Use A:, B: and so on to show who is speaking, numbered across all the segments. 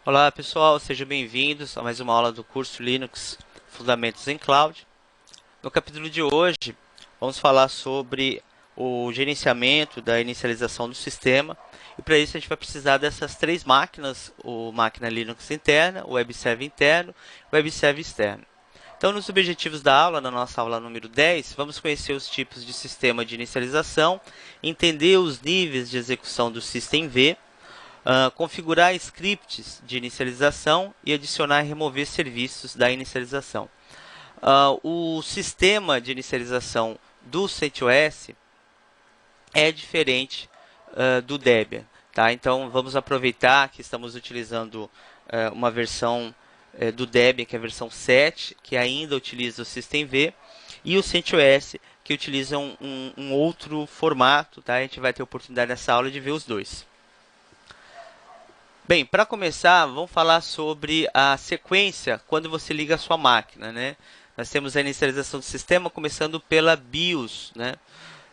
A: Olá pessoal, sejam bem-vindos a mais uma aula do curso Linux Fundamentos em Cloud. No capítulo de hoje, vamos falar sobre o gerenciamento da inicialização do sistema. E para isso a gente vai precisar dessas três máquinas, o máquina Linux interna, o web server interno e o web server externo. Então, nos objetivos da aula, na nossa aula número 10, vamos conhecer os tipos de sistema de inicialização, entender os níveis de execução do Systemv, configurar scripts de inicialização e adicionar e remover serviços da inicialização. O sistema de inicialização do CentOS é diferente do Debian. Tá? Então, vamos aproveitar que estamos utilizando uma versão do Debian, que é a versão 7, que ainda utiliza o Systemv, e o CentOS, que utiliza um outro formato. Tá? A gente vai ter a oportunidade nessa aula de ver os dois. Bem, para começar, vamos falar sobre a sequência quando você liga a sua máquina, né? Nós temos a inicialização do sistema começando pela BIOS, né?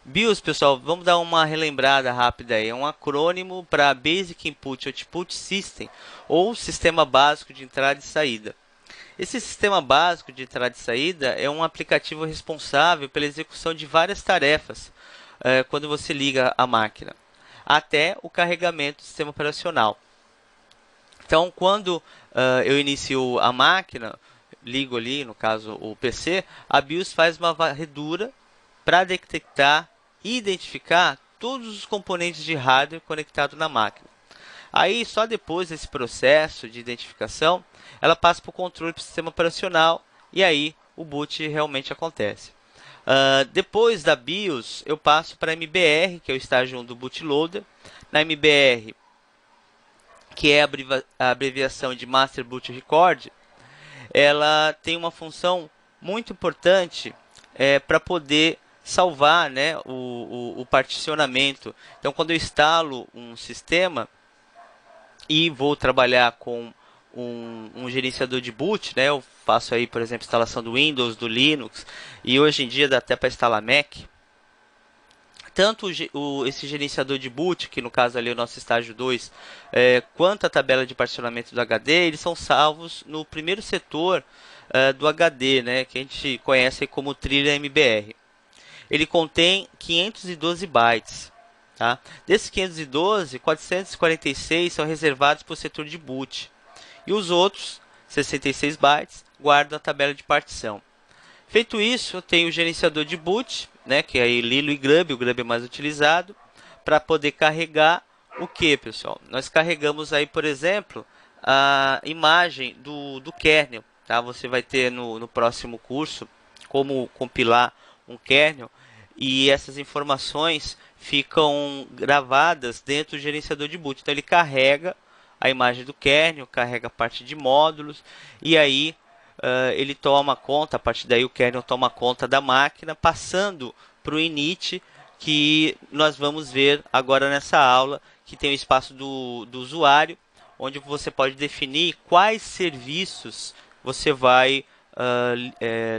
A: BIOS, pessoal, vamos dar uma relembrada rápida aí. É um acrônimo para Basic Input Output System, ou Sistema Básico de Entrada e Saída. Esse Sistema Básico de Entrada e Saída é um aplicativo responsável pela execução de várias tarefas quando você liga a máquina, até o carregamento do sistema operacional. Então, quando eu inicio a máquina, ligo ali, no caso o PC, a BIOS faz uma varredura para detectar e identificar todos os componentes de hardware conectados na máquina. Aí, só depois desse processo de identificação, ela passa para o controle do sistema operacional e aí o boot realmente acontece. Depois da BIOS, eu passo para a MBR, que é o estágio 1 do bootloader. Na MBR, que é a abreviação de Master Boot Record, ela tem uma função muito importante para poder salvar, né, o particionamento. Então, quando eu instalo um sistema e vou trabalhar com um gerenciador de boot, né, eu faço aí, por exemplo, instalação do Windows, do Linux, e hoje em dia dá até para instalar Mac. Tanto esse gerenciador de boot, que no caso ali é o nosso estágio 2, quanto a tabela de particionamento do HD, eles são salvos no primeiro setor do HD, né, que a gente conhece como trilha MBR. Ele contém 512 bytes. Tá? Desses 512, 446 são reservados para o setor de boot. E os outros, 66 bytes, guardam a tabela de partição. Feito isso, eu tenho o gerenciador de boot, né, que é Lilo e Grub, o Grub é mais utilizado, para poder carregar o que, pessoal? Nós carregamos aí, por exemplo, a imagem do kernel. Tá? Você vai ter no próximo curso como compilar um kernel, e essas informações ficam gravadas dentro do gerenciador de boot. Então ele carrega a imagem do kernel, carrega a parte de módulos, e aí ele toma conta, a partir daí o kernel toma conta da máquina, passando para o init, que nós vamos ver agora nessa aula, que tem o espaço do usuário, onde você pode definir quais serviços você vai,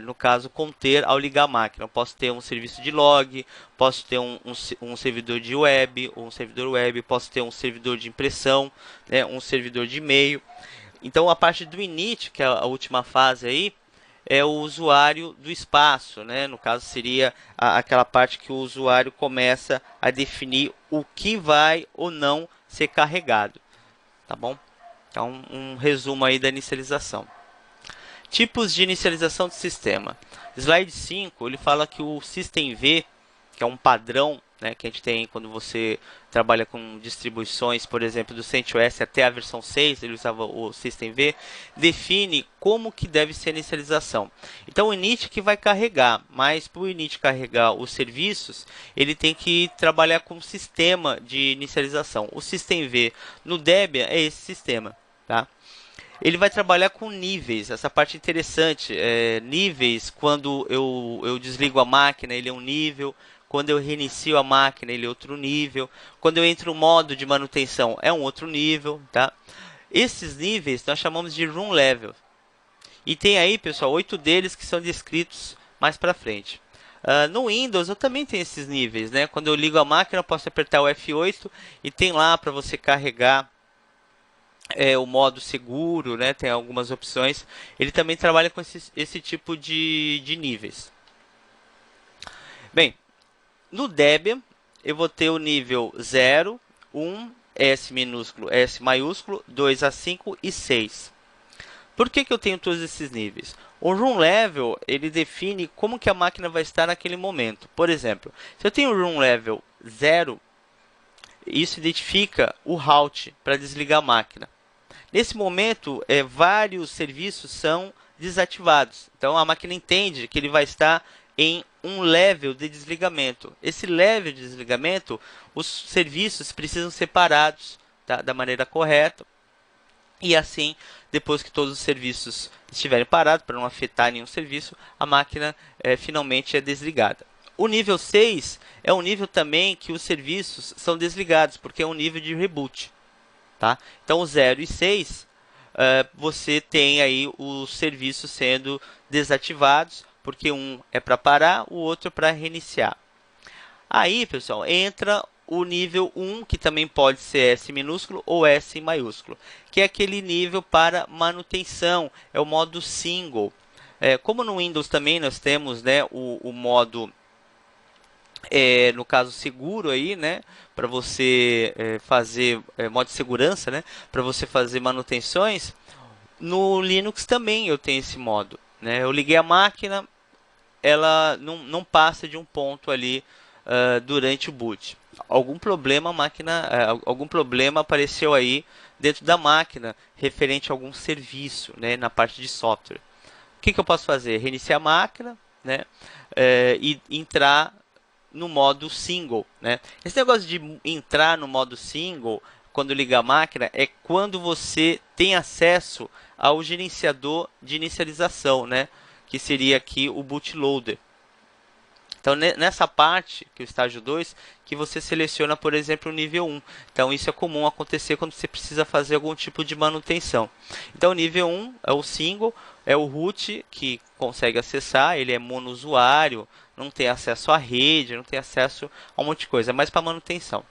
A: no caso, conter ao ligar a máquina. Eu posso ter um serviço de log, posso ter um servidor de web, ou um servidor web, posso ter um servidor de impressão, né, um servidor de e-mail. Então, a parte do init, que é a última fase aí, é o usuário do espaço, né? No caso, seria aquela parte que o usuário começa a definir o que vai ou não ser carregado. Tá bom? Então, um resumo aí da inicialização. Tipos de inicialização do sistema. Slide 5, ele fala que o Systemv, que é um padrão, né, que a gente tem quando você trabalha com distribuições, por exemplo, do CentOS até a versão 6, ele usava o Systemv, define como que deve ser a inicialização. Então, o init que vai carregar, mas para o init carregar os serviços, ele tem que trabalhar com um sistema de inicialização. O Systemv no Debian é esse sistema, tá? Ele vai trabalhar com níveis, essa parte interessante. Níveis, quando eu desligo a máquina, ele é um nível. Quando eu reinicio a máquina, ele é outro nível. Quando eu entro no modo de manutenção, é um outro nível. Tá? Esses níveis nós chamamos de room level. E tem aí, pessoal, 8 deles que são descritos mais para frente. No Windows eu também tenho esses níveis, né? Quando eu ligo a máquina, eu posso apertar o F8 e tem lá para você carregar o modo seguro, né? Tem algumas opções. Ele também trabalha com esse tipo de níveis. Bem, no Debian, eu vou ter o nível 0, 1, S minúsculo, S maiúsculo, 2 a 5 e 6. Por que eu tenho todos esses níveis? O Room Level, ele define como que a máquina vai estar naquele momento. Por exemplo, se eu tenho o Room Level 0, isso identifica o Halt para desligar a máquina. Nesse momento, vários serviços são desativados. Então, a máquina entende que ele vai estar em um level de desligamento. Esse level de desligamento, os serviços precisam ser parados, tá, da maneira correta. E assim, depois que todos os serviços estiverem parados, para não afetar nenhum serviço, a máquina finalmente é desligada. O nível 6 é um nível também que os serviços são desligados, porque é um nível de reboot. Tá? Então, o 0 e 6, você tem aí os serviços sendo desativados, porque um é para parar, o outro é para reiniciar. Aí, pessoal, entra o nível 1, que também pode ser S minúsculo ou S maiúsculo, que é aquele nível para manutenção, é o modo single. Como no Windows também nós temos, né, o modo, no caso seguro aí, né, para você fazer modo de segurança, né, para você fazer manutenções. No Linux também eu tenho esse modo, né? Eu liguei a máquina, ela não passa de um ponto ali durante o boot. Algum problema algum problema apareceu aí dentro da máquina referente a algum serviço, né, na parte de software. O que eu posso fazer? Reiniciar a máquina, né, e entrar no modo single, né? Esse negócio de entrar no modo single quando liga a máquina é quando você tem acesso ao gerenciador de inicialização, né? Que seria aqui o bootloader. Então, nessa parte, que é o estágio 2, que você seleciona, por exemplo, o nível 1. Então, isso é comum acontecer quando você precisa fazer algum tipo de manutenção. Então, o nível 1 é o single, é o root que consegue acessar, ele é monousuário, não tem acesso à rede, não tem acesso a um monte de coisa, é mais para manutenção.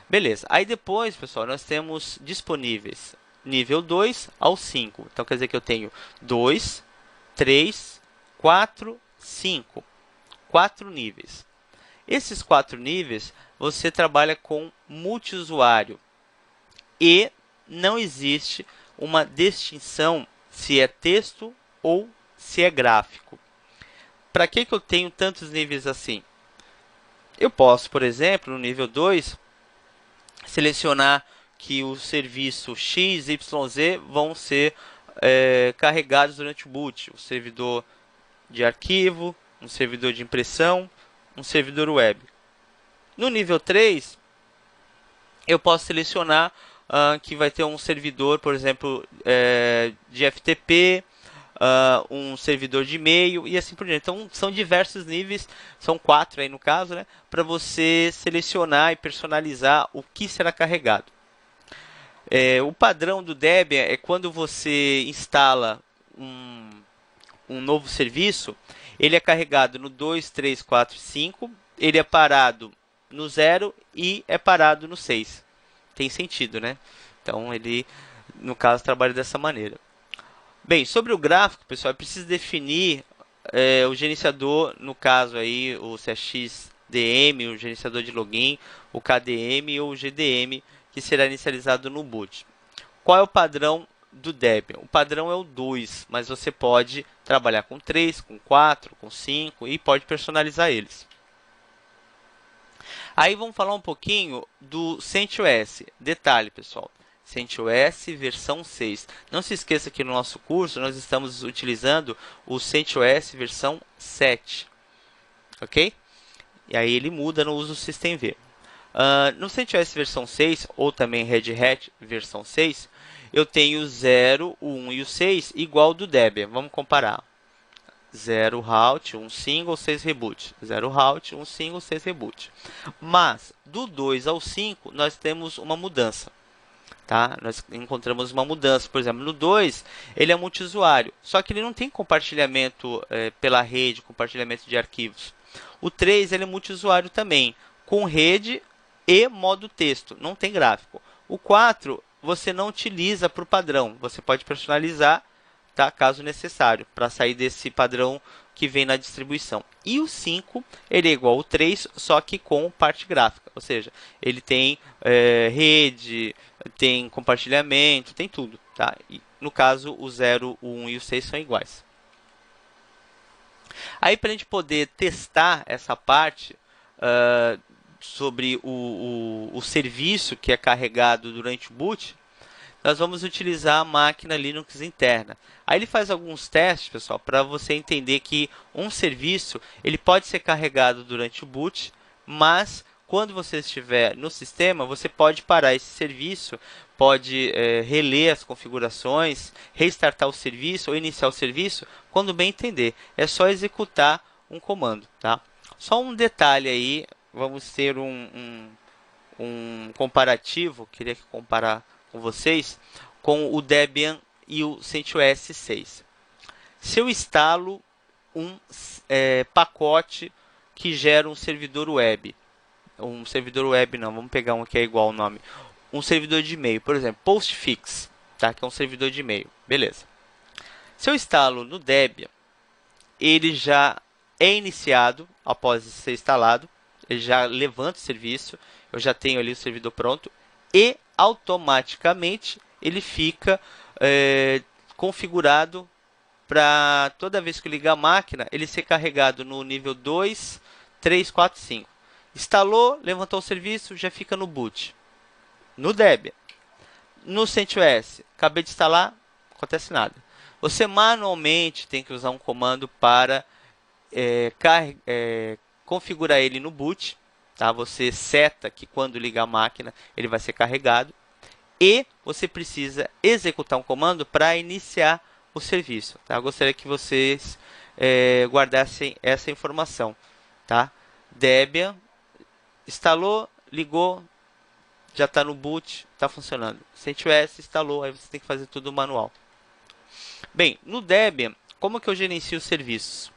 A: Beleza, aí depois, pessoal, nós temos disponíveis nível 2 ao 5. Então, quer dizer que eu tenho 2, 3, 4, 5. 4 níveis. Esses 4 níveis, você trabalha com multiusuário e não existe uma distinção se é texto ou se é gráfico. Para que eu tenho tantos níveis assim? Eu posso, por exemplo, no nível 2, selecionar que o serviço X, Y, Z vão ser carregados durante o boot. O servidor de arquivo, um servidor de impressão, um servidor web. No nível 3, eu posso selecionar que vai ter um servidor, por exemplo, de FTP, um servidor de e-mail e assim por diante. Então, são diversos níveis, são 4 aí no caso, né, para você selecionar e personalizar o que será carregado. O padrão do Debian é quando você instala um novo serviço, ele é carregado no 2, 3, 4, 5, ele é parado no 0 e é parado no 6. Tem sentido, né? Então, ele, no caso, trabalha dessa maneira. Bem, sobre o gráfico, pessoal, é preciso definir o gerenciador, no caso aí, o CXDM, o gerenciador de login, o KDM ou o GDM, que será inicializado no boot. Qual é o padrão do Debian? O padrão é o 2, mas você pode trabalhar com 3, com 4, com 5 e pode personalizar eles. Aí vamos falar um pouquinho do CentOS. Detalhe, pessoal, CentOS versão 6. Não se esqueça que no nosso curso nós estamos utilizando o CentOS versão 7. Ok? E aí ele muda no uso systemd. No CentOS versão 6, ou também Red Hat versão 6, eu tenho o 0, o 1 e o 6 igual ao do Debian. Vamos comparar. 0 halt, 1 single, 6 reboot. 0 halt, 1 single, 6 reboot. Mas, do 2 ao 5, nós temos uma mudança. Tá? Nós encontramos uma mudança. Por exemplo, no 2, ele é multiusuário. Só que ele não tem compartilhamento pela rede, compartilhamento de arquivos. O 3, ele é multiusuário também, com rede e modo texto. Não tem gráfico. O 4 você não utiliza por padrão. Você pode personalizar, tá? Caso necessário, para sair desse padrão que vem na distribuição. E o 5, ele é igual ao 3, só que com parte gráfica. Ou seja, ele tem rede, tem compartilhamento, tem tudo, tá? E, no caso, o 0, o 1 e o 6 são iguais. Aí, para a gente poder testar essa parte sobre o serviço que é carregado durante o boot, nós vamos utilizar a máquina Linux interna. Aí ele faz alguns testes, pessoal, para você entender que um serviço ele pode ser carregado durante o boot, mas quando você estiver no sistema, você pode parar esse serviço, pode reler as configurações, restartar o serviço ou iniciar o serviço, quando bem entender. É só executar um comando, tá? Só um detalhe aí, vamos ter um comparativo, queria comparar com vocês, com o Debian e o CentOS 6. Se eu instalo um pacote que gera um servidor web, vamos pegar um que é igual ao nome, um servidor de e-mail, por exemplo, Postfix, tá? Que é um servidor de e-mail, beleza. Se eu instalo no Debian, ele já é iniciado após ser instalado, ele já levanta o serviço, eu já tenho ali o servidor pronto e automaticamente ele fica configurado para toda vez que eu ligar a máquina, ele ser carregado no nível 2, 3, 4, 5. Instalou, levantou o serviço, já fica no boot. No Debian. No CentOS, acabei de instalar, não acontece nada. Você manualmente tem que usar um comando para configurar ele no boot. Tá? Você seta que quando ligar a máquina, ele vai ser carregado. E você precisa executar um comando para iniciar o serviço. Tá? Eu gostaria que vocês guardassem essa informação. Tá? Debian, instalou, ligou, já está no boot, está funcionando. CentOS, instalou, aí você tem que fazer tudo manual. Bem, no Debian, como que eu gerencio os serviços?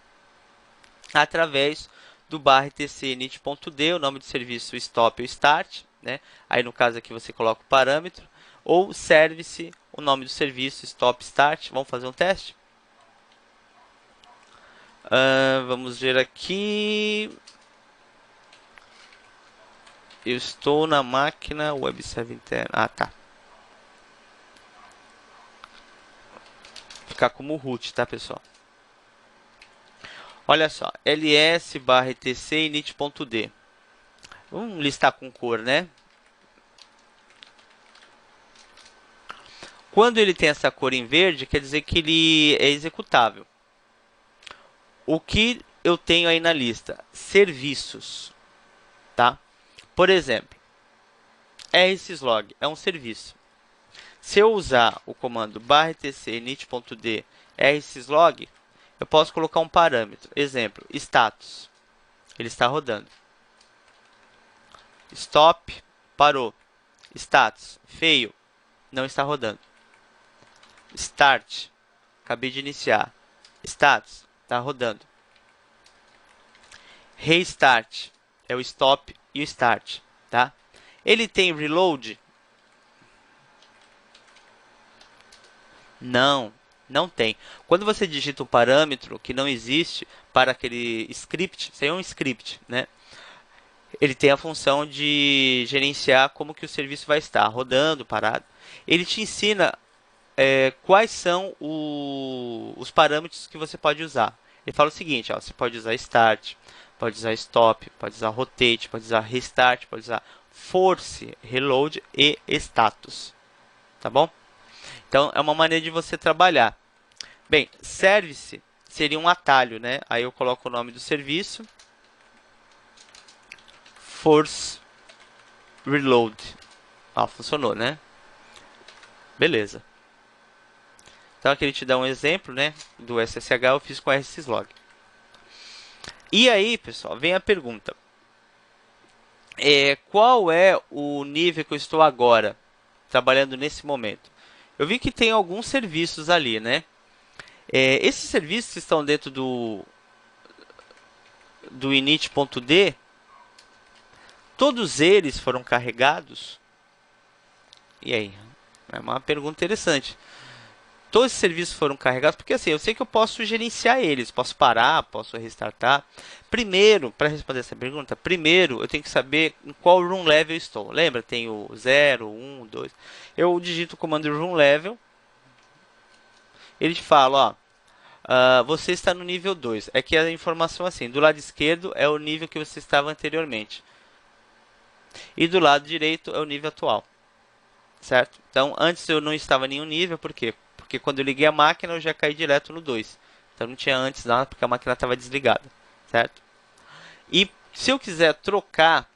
A: Através do /etc init.d, o nome do serviço stop ou start, né? Aí no caso aqui você coloca o parâmetro, ou service, o nome do serviço stop start. Vamos fazer um teste? Vamos ver aqui. Eu estou na máquina web server interna. Ah, tá. Vou ficar como root, tá, pessoal? Olha só, ls/etc init.d. Vamos listar com cor, né? Quando ele tem essa cor em verde, quer dizer que ele é executável. O que eu tenho aí na lista? Serviços, tá? Por exemplo, rsyslog é um serviço. Se eu usar o comando /etc init.d rsyslog, eu posso colocar um parâmetro. Exemplo, status. Ele está rodando. Stop, parou. Status, fail, não está rodando. Start, acabei de iniciar. Status, está rodando. Restart, é o stop e o start, tá? Ele tem reload? Não, não tem. Quando você digita um parâmetro que não existe para aquele script, isso aí é um script, né? Ele tem a função de gerenciar como que o serviço vai estar, rodando, parado. Ele te ensina quais são os parâmetros que você pode usar. Ele fala o seguinte, ó, você pode usar start, pode usar stop, pode usar rotate, pode usar restart, pode usar force, reload e status. Tá bom? Então, é uma maneira de você trabalhar. Bem, service seria um atalho, né? Aí eu coloco o nome do serviço. Force reload. Ah, funcionou, né? Beleza. Então aqui ele te dá um exemplo, né, do SSH, eu fiz com rsyslog. E aí, pessoal, vem a pergunta. Qual é o nível que eu estou agora, trabalhando nesse momento? Eu vi que tem alguns serviços ali, né? Esses serviços que estão dentro do init.d, todos eles foram carregados? E aí? É uma pergunta interessante. Todos esses serviços foram carregados, porque assim, eu sei que eu posso gerenciar eles, posso parar, posso restartar. Primeiro, para responder essa pergunta, primeiro eu tenho que saber em qual room level eu estou. Lembra? Tem o 0, 1, 2. Eu digito o comando room level, ele te fala, ó, você está no nível 2. É que a informação assim, do lado esquerdo é o nível que você estava anteriormente. E do lado direito é o nível atual. Certo? Então, antes eu não estava em nenhum nível, por quê? Porque quando eu liguei a máquina eu já caí direto no 2. Então não tinha antes nada porque a máquina estava desligada, certo? E se eu quiser trocar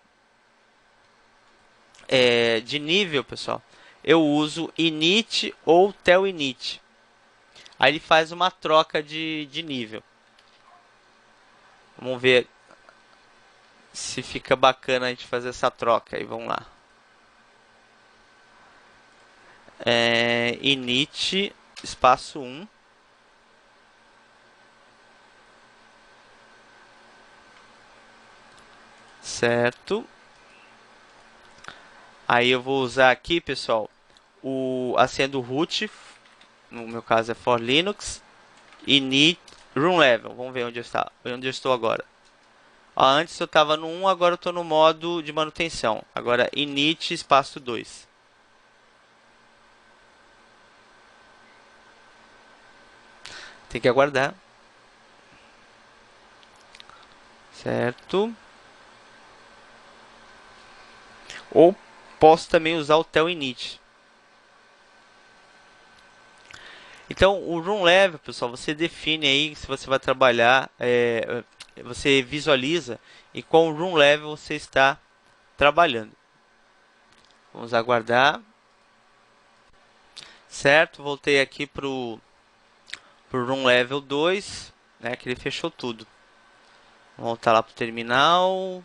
A: de nível, pessoal, eu uso init ou telinit. Aí ele faz uma troca de nível. Vamos ver se fica bacana a gente fazer essa troca aí, vamos lá. Init espaço 1. Certo? Aí eu vou usar aqui, pessoal, a senha do root, no meu caso é for Linux, init room level. Vamos ver onde eu estou agora. Ó, antes eu estava no 1, agora eu estou no modo de manutenção. Agora init espaço 2. Tem que aguardar. Certo? Ou posso também usar o telinit. Então, o room level, pessoal, você define aí se você vai trabalhar, você visualiza em qual room level você está trabalhando. Vamos aguardar. Certo, voltei aqui pro room level 2, né, que ele fechou tudo. Vamos voltar lá pro terminal.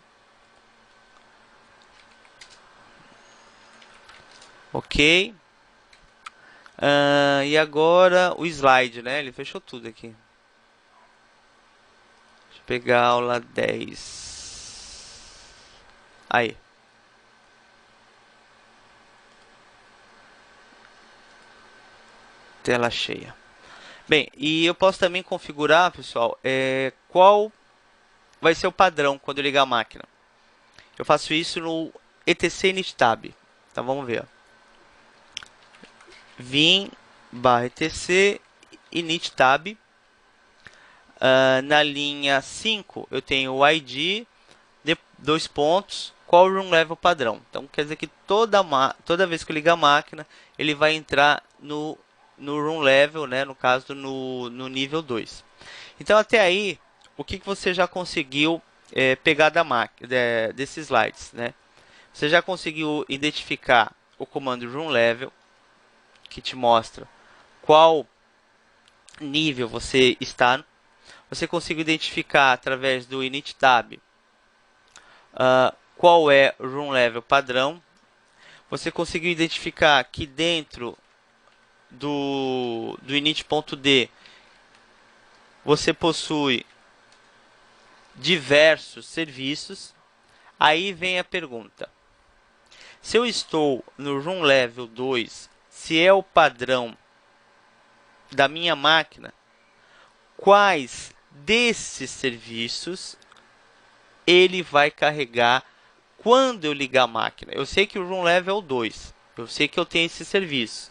A: Ok. E agora o slide, né? Ele fechou tudo aqui. Deixa eu pegar a aula 10. Aí. Tela cheia. Bem, e eu posso também configurar, pessoal, qual vai ser o padrão quando eu ligar a máquina. Eu faço isso no etc init tab. Então vamos ver. Vim barra etc init tab. Na linha 5 eu tenho o ID, dois pontos, qual o room level padrão. Então quer dizer que toda vez que eu ligar a máquina, ele vai entrar no room level, né? No caso no nível 2. Então até aí, o que você já conseguiu pegar da máquina, desses slides, né? Você já conseguiu identificar o comando room level, que te mostra qual nível você está. Você conseguiu identificar através do init tab qual é o room level padrão. Você conseguiu identificar que dentro do init.d você possui diversos serviços. Aí vem a pergunta: se eu estou no room level 2, se é o padrão da minha máquina, quais desses serviços ele vai carregar quando eu ligar a máquina? Eu sei que o room level é o 2, eu sei que eu tenho esse serviço,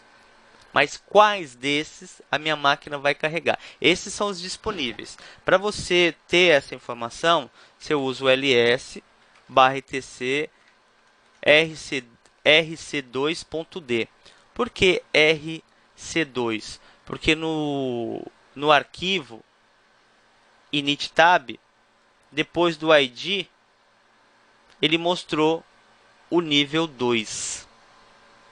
A: mas quais desses a minha máquina vai carregar? Esses são os disponíveis. Para você ter essa informação, você usa o ls /etc rc2.d. Por que rc2? Porque no arquivo init tab, depois do ID, ele mostrou o nível 2.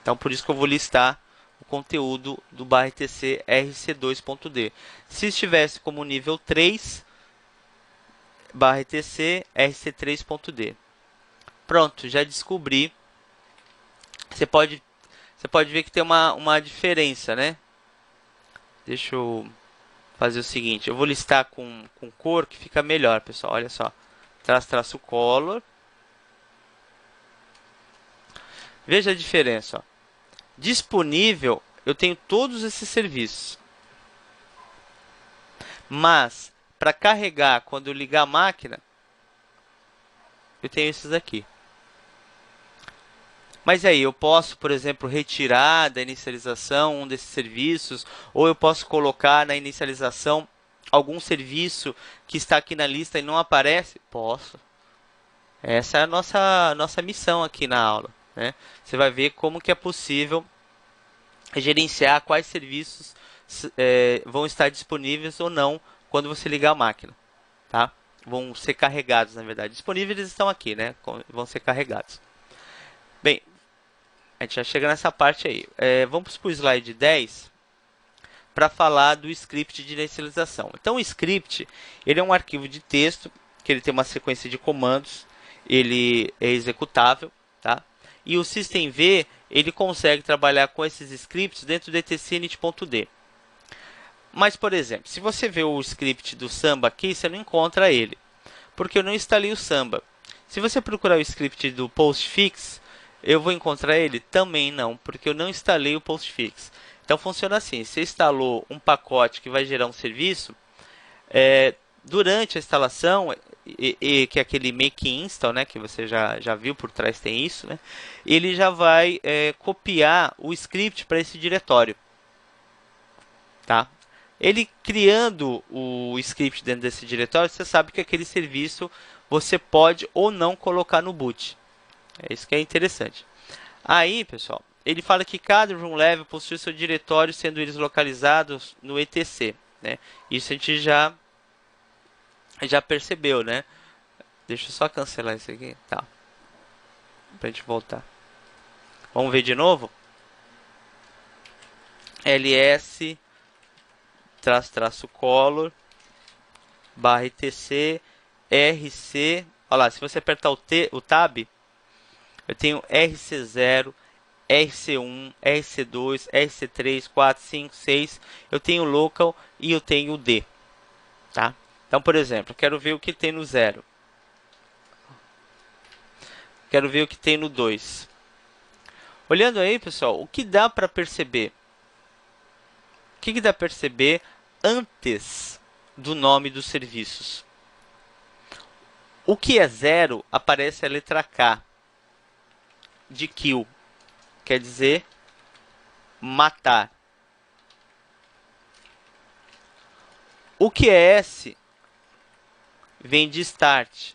A: Então, por isso que eu vou listar o conteúdo do /etc rc2.d. Se estivesse como nível 3, /etc rc3.d. Pronto, já descobri. Você pode ver que tem uma diferença, né? Deixa eu fazer o seguinte. Eu vou listar com cor que fica melhor, pessoal. Olha só. Traço color. Veja a diferença. Ó. Disponível, eu tenho todos esses serviços. Mas, para carregar, quando eu ligar a máquina, eu tenho esses aqui. Mas aí, eu posso, por exemplo, retirar da inicialização um desses serviços, ou eu posso colocar na inicialização algum serviço que está aqui na lista e não aparece? Posso. Essa é a nossa missão aqui na aula, né? Você vai ver como que é possível gerenciar quais serviços vão estar disponíveis ou não quando você ligar a máquina, tá? Vão ser carregados, na verdade. Disponíveis eles estão aqui, né? Vão ser carregados. Bem, a gente já chega nessa parte aí. Vamos para o slide 10 para falar do script de inicialização. Então, o script ele é um arquivo de texto que ele tem uma sequência de comandos, ele é executável, tá? E o systemv ele consegue trabalhar com esses scripts dentro do etc init.d. Mas, por exemplo, se você vê o script do Samba aqui, você não encontra ele, porque eu não instalei o Samba. Se você procurar o script do Postfix, eu vou encontrar ele? Também não, porque eu não instalei o Postfix. Então, funciona assim, você instalou um pacote que vai gerar um serviço, durante a instalação, que é aquele make install, né, que você já viu, por trás tem isso, né, ele já vai copiar o script para esse diretório. Tá? Ele criando o script dentro desse diretório, você sabe que aquele serviço você pode ou não colocar no boot. É isso que é interessante. Aí, pessoal, ele fala que cada room level possui seu diretório, sendo eles localizados no etc. Né? Isso a gente já percebeu, né? Deixa eu só cancelar isso aqui. Tá. Pra gente voltar. Vamos ver de novo? ls color barra etc rc. Olha lá, se você apertar o tab, eu tenho rc0, rc1, rc2, rc3, 4, 5, 6. Eu tenho local e eu tenho o d. Tá? Então, por exemplo, eu quero ver o que tem no 0. Quero ver o que tem no 2. Olhando aí, pessoal, o que dá para perceber? O que dá para perceber antes do nome dos serviços? O que é 0 aparece a letra K de kill, quer dizer matar. O que é S vem de start,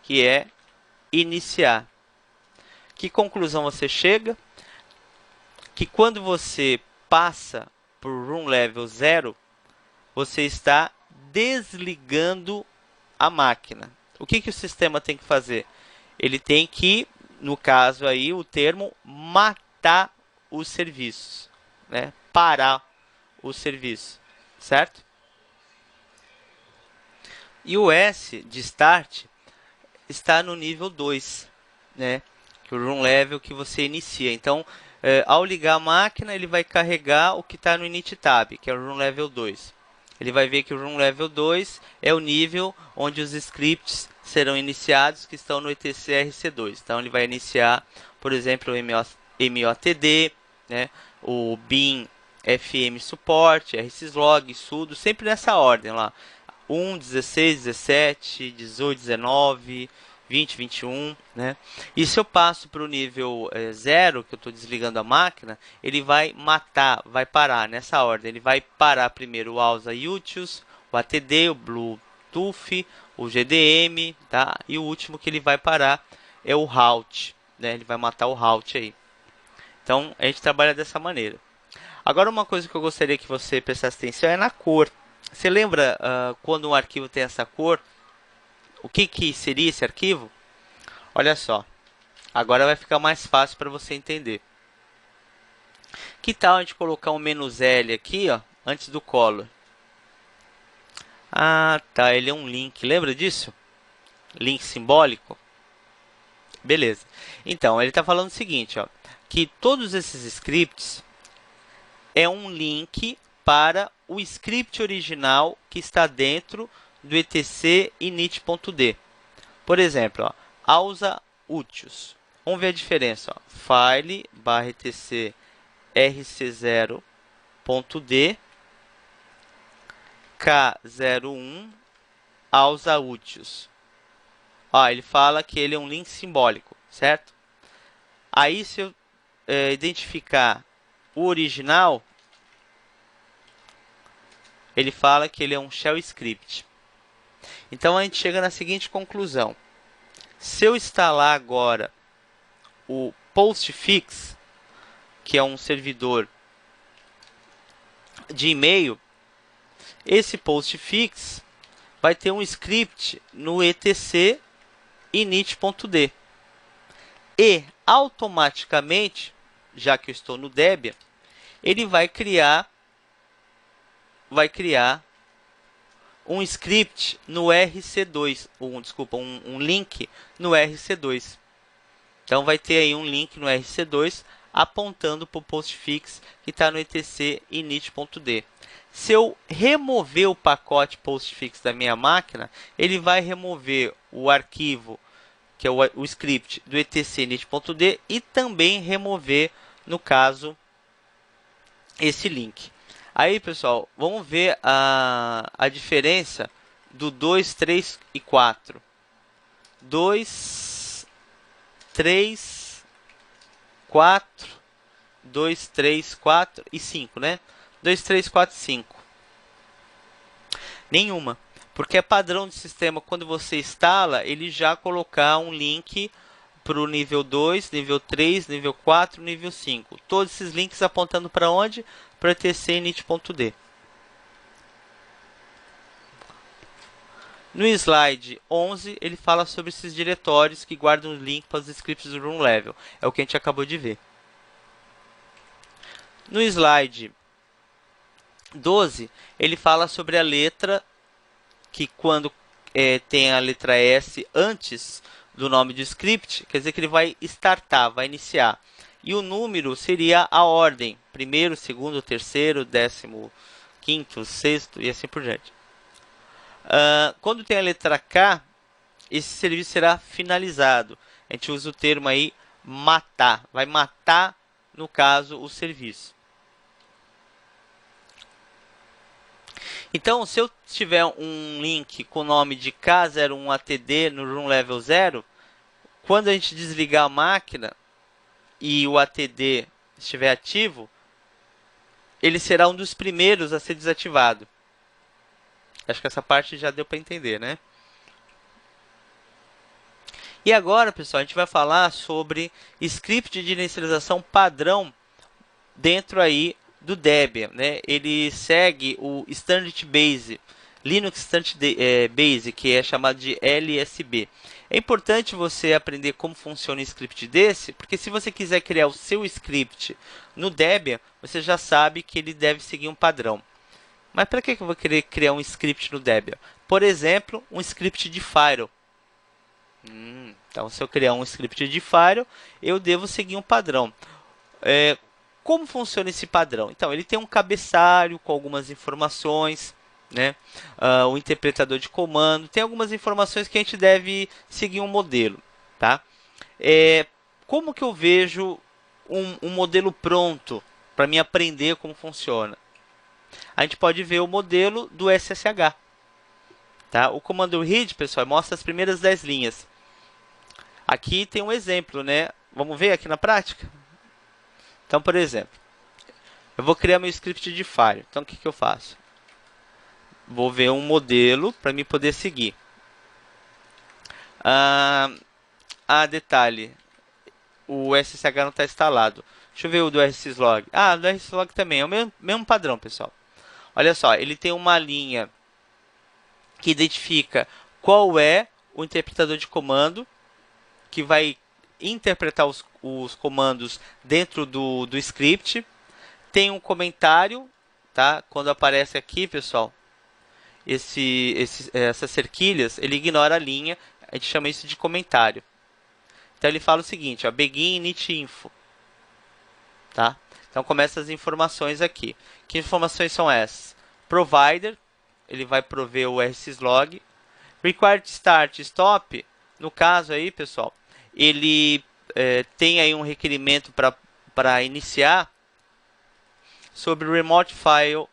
A: que é iniciar. Que conclusão você chega? Que quando você passa por room level 0, você está desligando a máquina. O que o sistema tem que fazer? Ele tem que, no caso aí, o termo matar os serviços, né? Parar o serviço, certo? E o S de start está no nível 2, né? Que é o room level que você inicia. Então, ao ligar a máquina, ele vai carregar o que está no init tab, que é o room level 2. Ele vai ver que o room level 2 é o nível onde os scripts serão iniciados que estão no etc rc2. Então, ele vai iniciar, por exemplo, o motd, né? O bin fm support, rsyslog, sudo, sempre nessa ordem lá. 1, 16, 17, 18, 19, 20, 21, né? E se eu passo para o nível 0, que eu estou desligando a máquina, ele vai matar, vai parar nessa ordem. Ele vai parar primeiro o AUSA utils, o ATD, o Bluetooth, o GDM, tá? E o último que ele vai parar é o halt, né? Ele vai matar o halt aí. Então, a gente trabalha dessa maneira. Agora, uma coisa que eu gostaria que você prestasse atenção é na cor. Você lembra quando um arquivo tem essa cor? O que seria esse arquivo? Olha só. Agora vai ficar mais fácil para você entender. Que tal a gente colocar um "-l aqui, ó, antes do color? Ah, tá. Ele é um link. Lembra disso? Link simbólico? Beleza. Então, ele está falando o seguinte, ó, que todos esses scripts é um link para o script original que está dentro do etc init.d. Por exemplo, ó, AUSA utils. Vamos ver a diferença. Ó. File barra etc rc0.d k01 ausa úteis. Ó, ele fala que ele é um link simbólico, certo? Aí, se eu identificar o original, ele fala que ele é um shell script. Então, a gente chega na seguinte conclusão. Se eu instalar agora o Postfix, que é um servidor de e-mail, esse Postfix vai ter um script no etc init.d. E automaticamente, já que eu estou no Debian, ele vai criar um script no RC2, um link no RC2. Então vai ter aí um link no RC2 apontando para o postfix que está no etc init.d. Se eu remover o pacote postfix da minha máquina, ele vai remover o arquivo, que é o script do etc init.d, e também remover, no caso, esse link. Aí, pessoal, vamos ver a diferença do 2, 3 e 4. 2, 3, 4, 2, 3, 4 e 5, né? 2, 3, 4, 5. Nenhuma. Porque é padrão de sistema, quando você instala, ele já colocar um link para o nível 2, nível 3, nível 4, nível 5. Todos esses links apontando para onde? Para etc init.d. No slide 11, ele fala sobre esses diretórios que guardam os links para os scripts do room level. É o que a gente acabou de ver. No slide 12, ele fala sobre a letra, que quando tem a letra S antes do nome do script, quer dizer que ele vai startar, vai iniciar. E o número seria a ordem, primeiro, segundo, terceiro, 15º, 6º e assim por diante. Quando tem a letra K, esse serviço será finalizado. A gente usa o termo aí matar, vai matar, no caso, o serviço. Então, se eu tiver um link com o nome de K01ATD no room level 0, quando a gente desligar a máquina e o ATD estiver ativo, ele será um dos primeiros a ser desativado. Acho que essa parte já deu para entender, né? E agora, pessoal, a gente vai falar sobre script de inicialização padrão dentro aí do Debian, né? Ele segue o Standard Base, Linux Standard Base, que é chamado de LSB. É importante você aprender como funciona um script desse, porque se você quiser criar o seu script no Debian, você já sabe que ele deve seguir um padrão. Mas para que eu vou querer criar um script no Debian? Por exemplo, um script de Firewall. Então, se eu criar um script de Firewall, eu devo seguir um padrão. Como funciona esse padrão? Então, ele tem um cabeçalho com algumas informações, né? O interpretador de comando, tem algumas informações que a gente deve seguir um modelo, tá? Como que eu vejo um modelo pronto para mim aprender como funciona? A gente pode ver o modelo do SSH, tá? O comando read, pessoal, mostra as primeiras 10 linhas. Aqui tem um exemplo, né? Vamos ver aqui na prática? Então, por exemplo, eu vou criar meu script de Firewall. Então, o que eu faço? Vou ver um modelo para me poder seguir. Detalhe, o SSH não está instalado. Deixa eu ver o do rsyslog. Do rsyslog também é o mesmo padrão, pessoal. Olha só, ele tem uma linha que identifica qual é o interpretador de comando que vai interpretar os comandos dentro do script. Tem um comentário, tá? Quando aparece aqui, pessoal, essas cerquilhas, ele ignora a linha, a gente chama isso de comentário. Então ele fala o seguinte, ó, begin init info, tá? Então começa as informações aqui. Que informações são essas? Provider, ele vai prover o rsyslog. Required start stop, no caso aí, pessoal, ele tem aí um requerimento para iniciar sobre o Remote File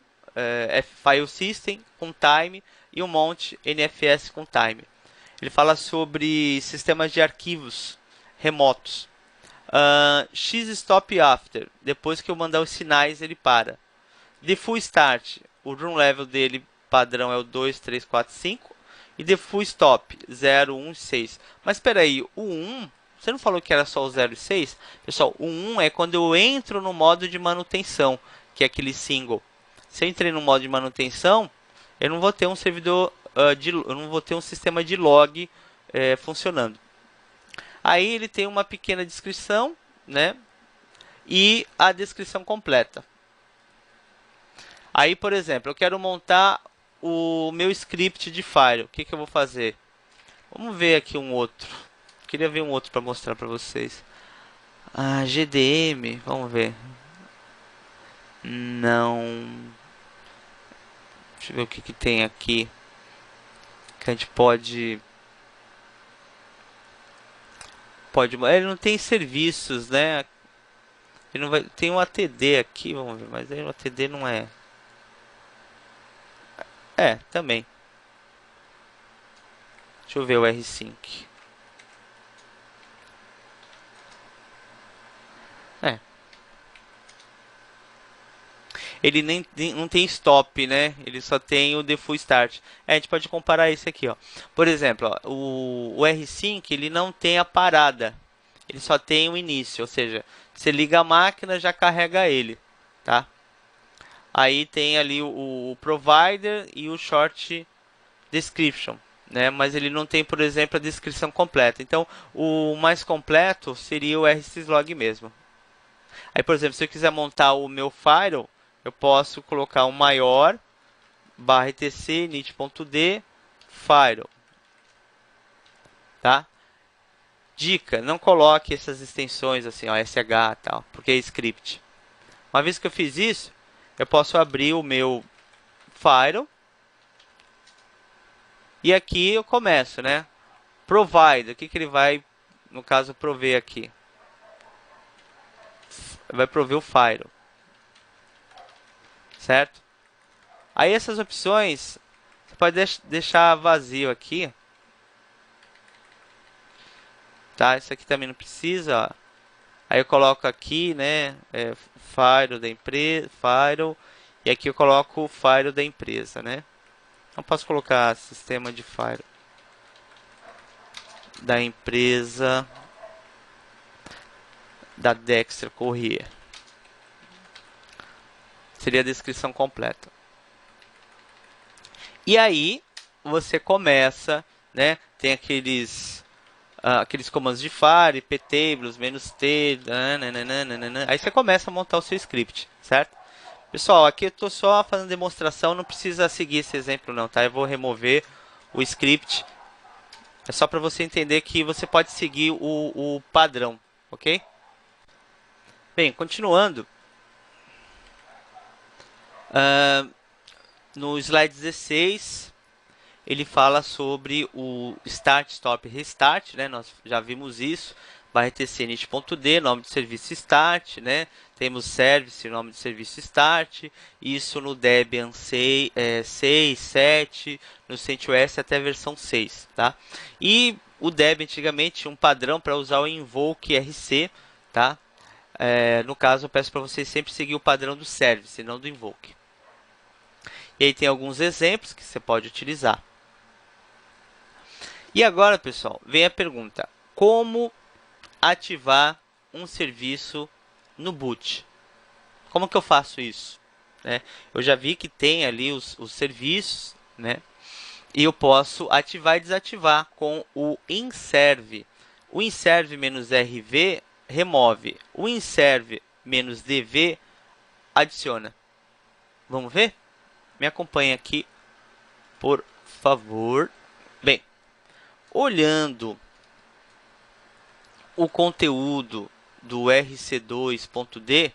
A: System com time e o Mount NFS com time. Ele fala sobre sistemas de arquivos remotos. X stop after, depois que eu mandar os sinais ele para. The full start, o room level dele padrão é o 2, 3, 4, 5. E the full stop, 0, 1, 6. Mas espera aí, o 1, você não falou que era só o 0 e 6? Pessoal, o 1 é quando eu entro no modo de manutenção, que é aquele single. Se eu entrei no modo de manutenção, eu não vou ter um servidor, eu não vou ter um sistema de log funcionando. Aí ele tem uma pequena descrição, né? E a descrição completa. Aí, por exemplo, eu quero montar o meu script de Fire. O que eu vou fazer? Vamos ver aqui um outro. Queria ver um outro para mostrar para vocês. GDM, vamos ver. Não. Deixa eu ver o que tem aqui. Que a gente pode... Ele não tem serviços, né? Ele não vai... Tem um ATD aqui, vamos ver. Mas aí o ATD não é... também. Deixa eu ver o rsync. Ele não tem stop, né? Ele só tem o default start. A gente pode comparar isso aqui, ó. Por exemplo, ó, o rsync ele não tem a parada. Ele só tem o início, ou seja, você liga a máquina, já carrega ele, tá? Aí tem ali o provider e o short description, né? Mas ele não tem, por exemplo, a descrição completa. Então, o mais completo seria o rsyslog mesmo. Aí, por exemplo, se eu quiser montar o meu file, eu posso colocar um maior /etc init.d file, tá? Dica, não coloque essas extensões assim, ó, sh tal, porque é script. Uma vez que eu fiz isso, eu posso abrir o meu file e aqui eu começo, né? Provide, o que ele vai, no caso, prover aqui? Vai prover o file, certo? Aí essas opções você pode deixar vazio aqui, tá? Isso aqui também não precisa, ó. Aí eu coloco aqui, né, file da empresa, file, e aqui eu coloco o file da empresa, né? Não posso colocar sistema de file da empresa da Dexter Corrêa. Seria a descrição completa. E aí você começa, né? Tem aqueles comandos de fire, ptables, -t, nananana. Aí você começa a montar o seu script, certo? Pessoal, aqui eu estou só fazendo demonstração, não precisa seguir esse exemplo não, tá? Eu vou remover o script. É só para você entender que você pode seguir o padrão, ok? Bem, continuando. No slide 16, ele fala sobre o start, stop, restart, né? Nós já vimos isso. /etc init.d, nome do serviço start, né? Temos service, nome do serviço start. Isso no Debian 6, 7, no CentOS até a versão 6, tá? E o Debian antigamente tinha um padrão para usar o invoke rc, tá? No caso, eu peço para vocês sempre seguir o padrão do service, não do invoke. E aí tem alguns exemplos que você pode utilizar. E agora, pessoal, vem a pergunta: como ativar um serviço no boot? Como que eu faço isso? Eu já vi que tem ali os serviços, né? E eu posso ativar e desativar com o inserve. O inserve-rv remove. O inserve-dv adiciona. Vamos ver? Me acompanhe aqui, por favor. Bem, olhando o conteúdo do rc2.d,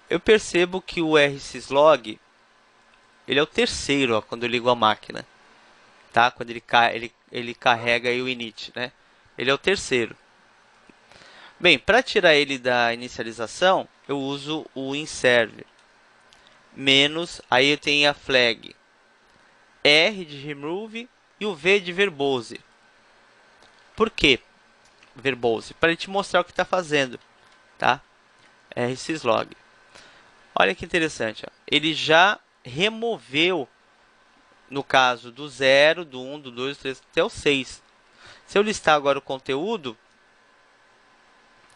A: eu percebo que o rsyslog ele é o terceiro, ó, quando eu ligo a máquina, tá? Quando ele carrega aí o init, né? Ele é o terceiro. Bem, para tirar ele da inicialização, eu uso o inserve menos, aí eu tenho a flag R de remove e o V de verbose. Por quê verbose? Para ele te mostrar o que está fazendo, tá? rsyslog. Olha que interessante, ó. Ele já removeu, no caso do 0, do 1, do 2, do 3, até o 6. Se eu listar agora o conteúdo,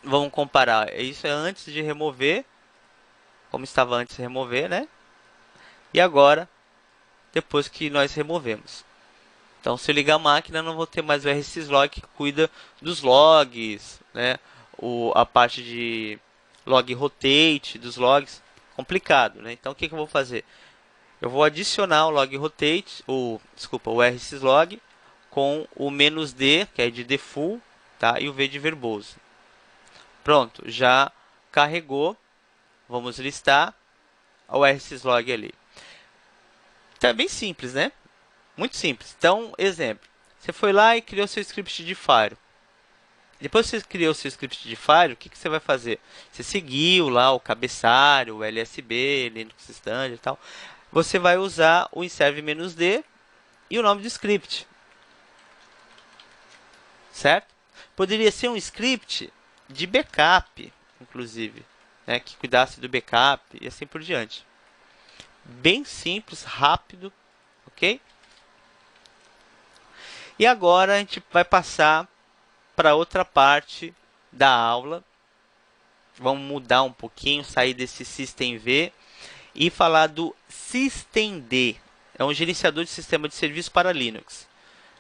A: vamos comparar. Isso é antes de remover, como estava antes de remover, né? E agora, depois que nós removemos. Então, se eu ligar a máquina, não vou ter mais o rsyslog que cuida dos logs, né? A parte de log rotate, dos logs, complicado, né? Então, o que eu vou fazer? Eu vou adicionar o log rotate, o rsyslog, com o "-d", que é de default, tá? E o V de verbose. Pronto, já carregou. Vamos listar o rsyslog ali. Então, é bem simples, né? Muito simples. Então, exemplo. Você foi lá e criou seu script de Fire. Depois que você criou seu script de Fire, o que você vai fazer? Você seguiu lá o cabeçalho, o LSB, Linux Standard e tal. Você vai usar o inserve-d e o nome do script. Certo? Poderia ser um script de backup, inclusive, né, que cuidasse do backup e assim por diante. Bem simples, rápido, ok? E agora a gente vai passar para outra parte da aula. Vamos mudar um pouquinho, sair desse systemd e falar do systemd. É um gerenciador de sistema de serviço para Linux.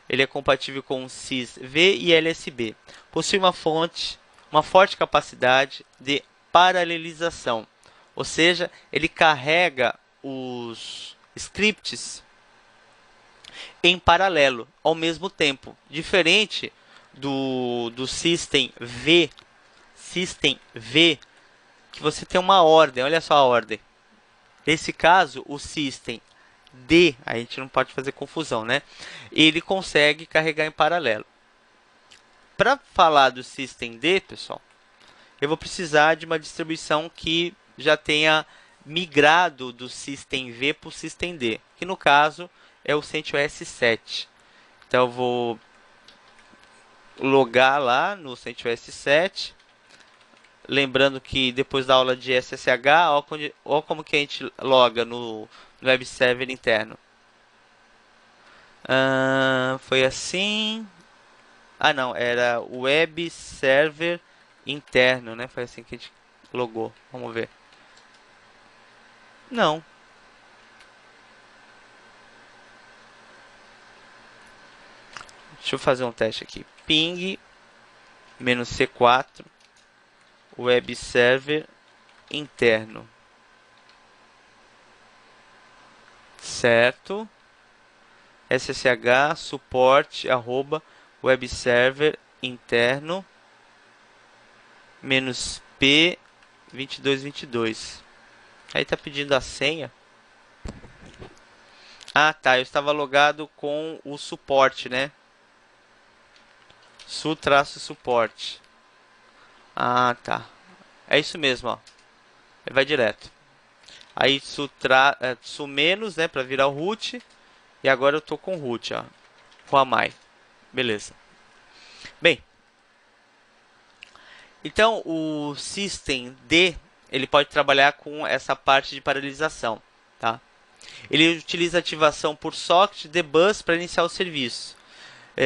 A: Ele é compatível com sysv e LSB. Possui uma forte capacidade de paralelização. Ou seja, ele carrega os scripts em paralelo, ao mesmo tempo. Diferente do systemv, que você tem uma ordem. Olha só a ordem. Nesse caso, o systemd, a gente não pode fazer confusão, né? Ele consegue carregar em paralelo. Para falar do systemd, pessoal, eu vou precisar de uma distribuição que já tenha migrado do systemv para o systemd, que no caso é o CentOS 7. Então eu vou logar lá no CentOS 7. Lembrando que depois da aula de SSH, olha como que a gente loga no web server interno. Foi assim. Ah, não, era web server interno, né? Foi assim que a gente logou. Vamos ver. Não. Deixa eu fazer um teste aqui. Ping -C4 web server interno. Certo? SSH suporte @ web server interno -P 2222. Aí tá pedindo a senha. Ah, tá. Eu estava logado com o suporte, né? Su-suporte. Ah, tá. É isso mesmo, ó. Ele vai direto. Aí su menos, né, para virar o root. E agora eu tô com o root, ó. Com a my. Beleza. Bem. Então, o systemd, ele pode trabalhar com essa parte de paralelização, tá? Ele utiliza ativação por socket de bus para iniciar o serviço.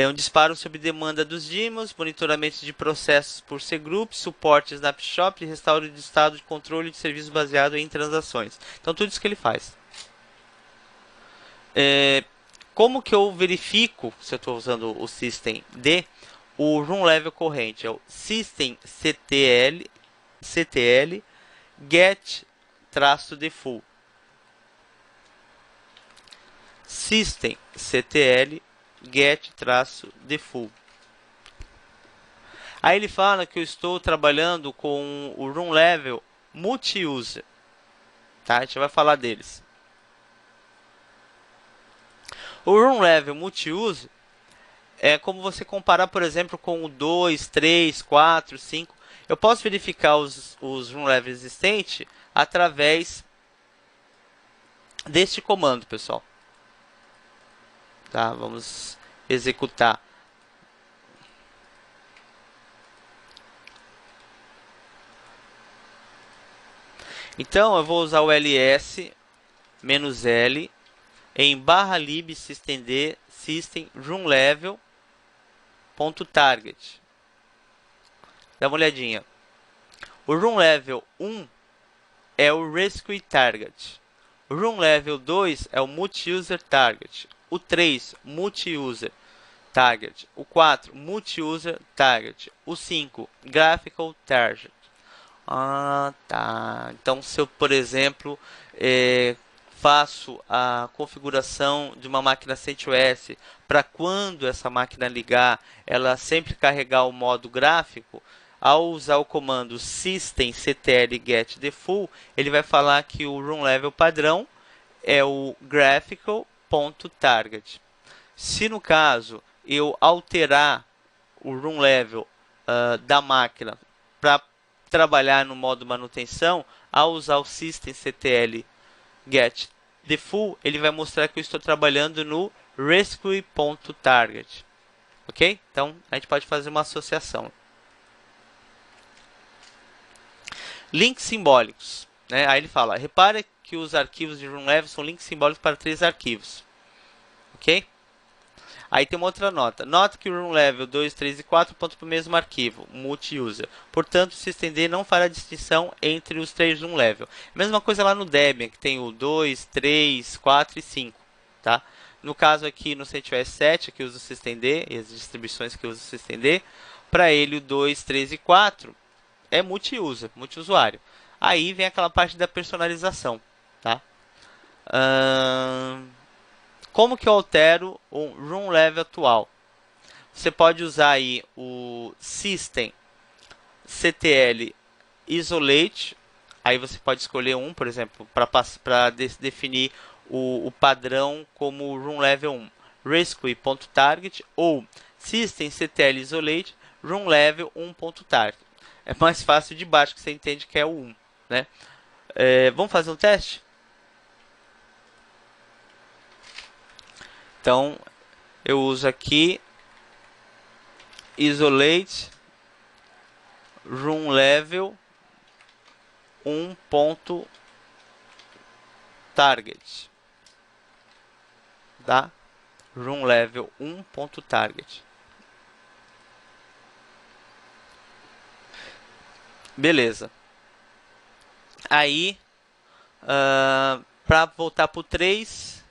A: Um disparo sob demanda dos daemons, monitoramento de processos por cgroup, suporte snapshot e restauro de estado de controle de serviços baseado em transações. Então, tudo isso que ele faz. Como que eu verifico se eu estou usando o systemd? O room level corrente é o systemctl get-default. Systemctl get-default. Aí ele fala que eu estou trabalhando com o room level multi-user. Tá? A gente vai falar deles. O room level multi-user é como você comparar, por exemplo, com o 2, 3, 4, 5. Eu posso verificar os run level existentes através deste comando, pessoal. Tá, vamos executar. Então, eu vou usar o ls "-l em /lib systemd system run level ponto target. Dá uma olhadinha. O run level 1 é o rescue target. O run level 2 é o multi-user target. O 3, multi-user target. O 4, multi-user target. O 5, graphical target. Ah, tá. Então, se eu, por exemplo, faço a configuração de uma máquina CentOS para quando essa máquina ligar, ela sempre carregar o modo gráfico, ao usar o comando systemctl-get-default, ele vai falar que o run level padrão é o graphical.target. Se no caso eu alterar o run level da máquina para trabalhar no modo manutenção, ao usar o systemctl-get-default, ele vai mostrar que eu estou trabalhando no rescue.target. Ok? Então, a gente pode fazer uma associação. Links simbólicos. Né? Aí ele fala, repare que os arquivos de run level são links simbólicos para 3 arquivos. Ok? Aí tem uma outra nota. Nota que o run level 2, 3 e 4 apontam para o mesmo arquivo, multi-user. Portanto, o systemd não fará distinção entre os 3 run level. Mesma coisa lá no Debian, que tem o 2, 3, 4 e 5. Tá? No caso aqui no CentOS 7, que usa o systemd, e as distribuições que usam o systemd, para ele o 2, 3 e 4 é multi-user, multi-usuário. Aí vem aquela parte da personalização. Tá? Como que eu altero o run level atual? Você pode usar aí o systemctl isolate. Aí você pode escolher um, por exemplo, para definir o padrão como run level 1. rescue.target ou systemctl isolate run level 1.target. É mais fácil de baixo, que você entende que é o 1. Né? Vamos fazer um teste? Então, eu uso aqui isolate run level 1.target. Tá? Run level 1.target. Beleza. Aí, para voltar para o 3,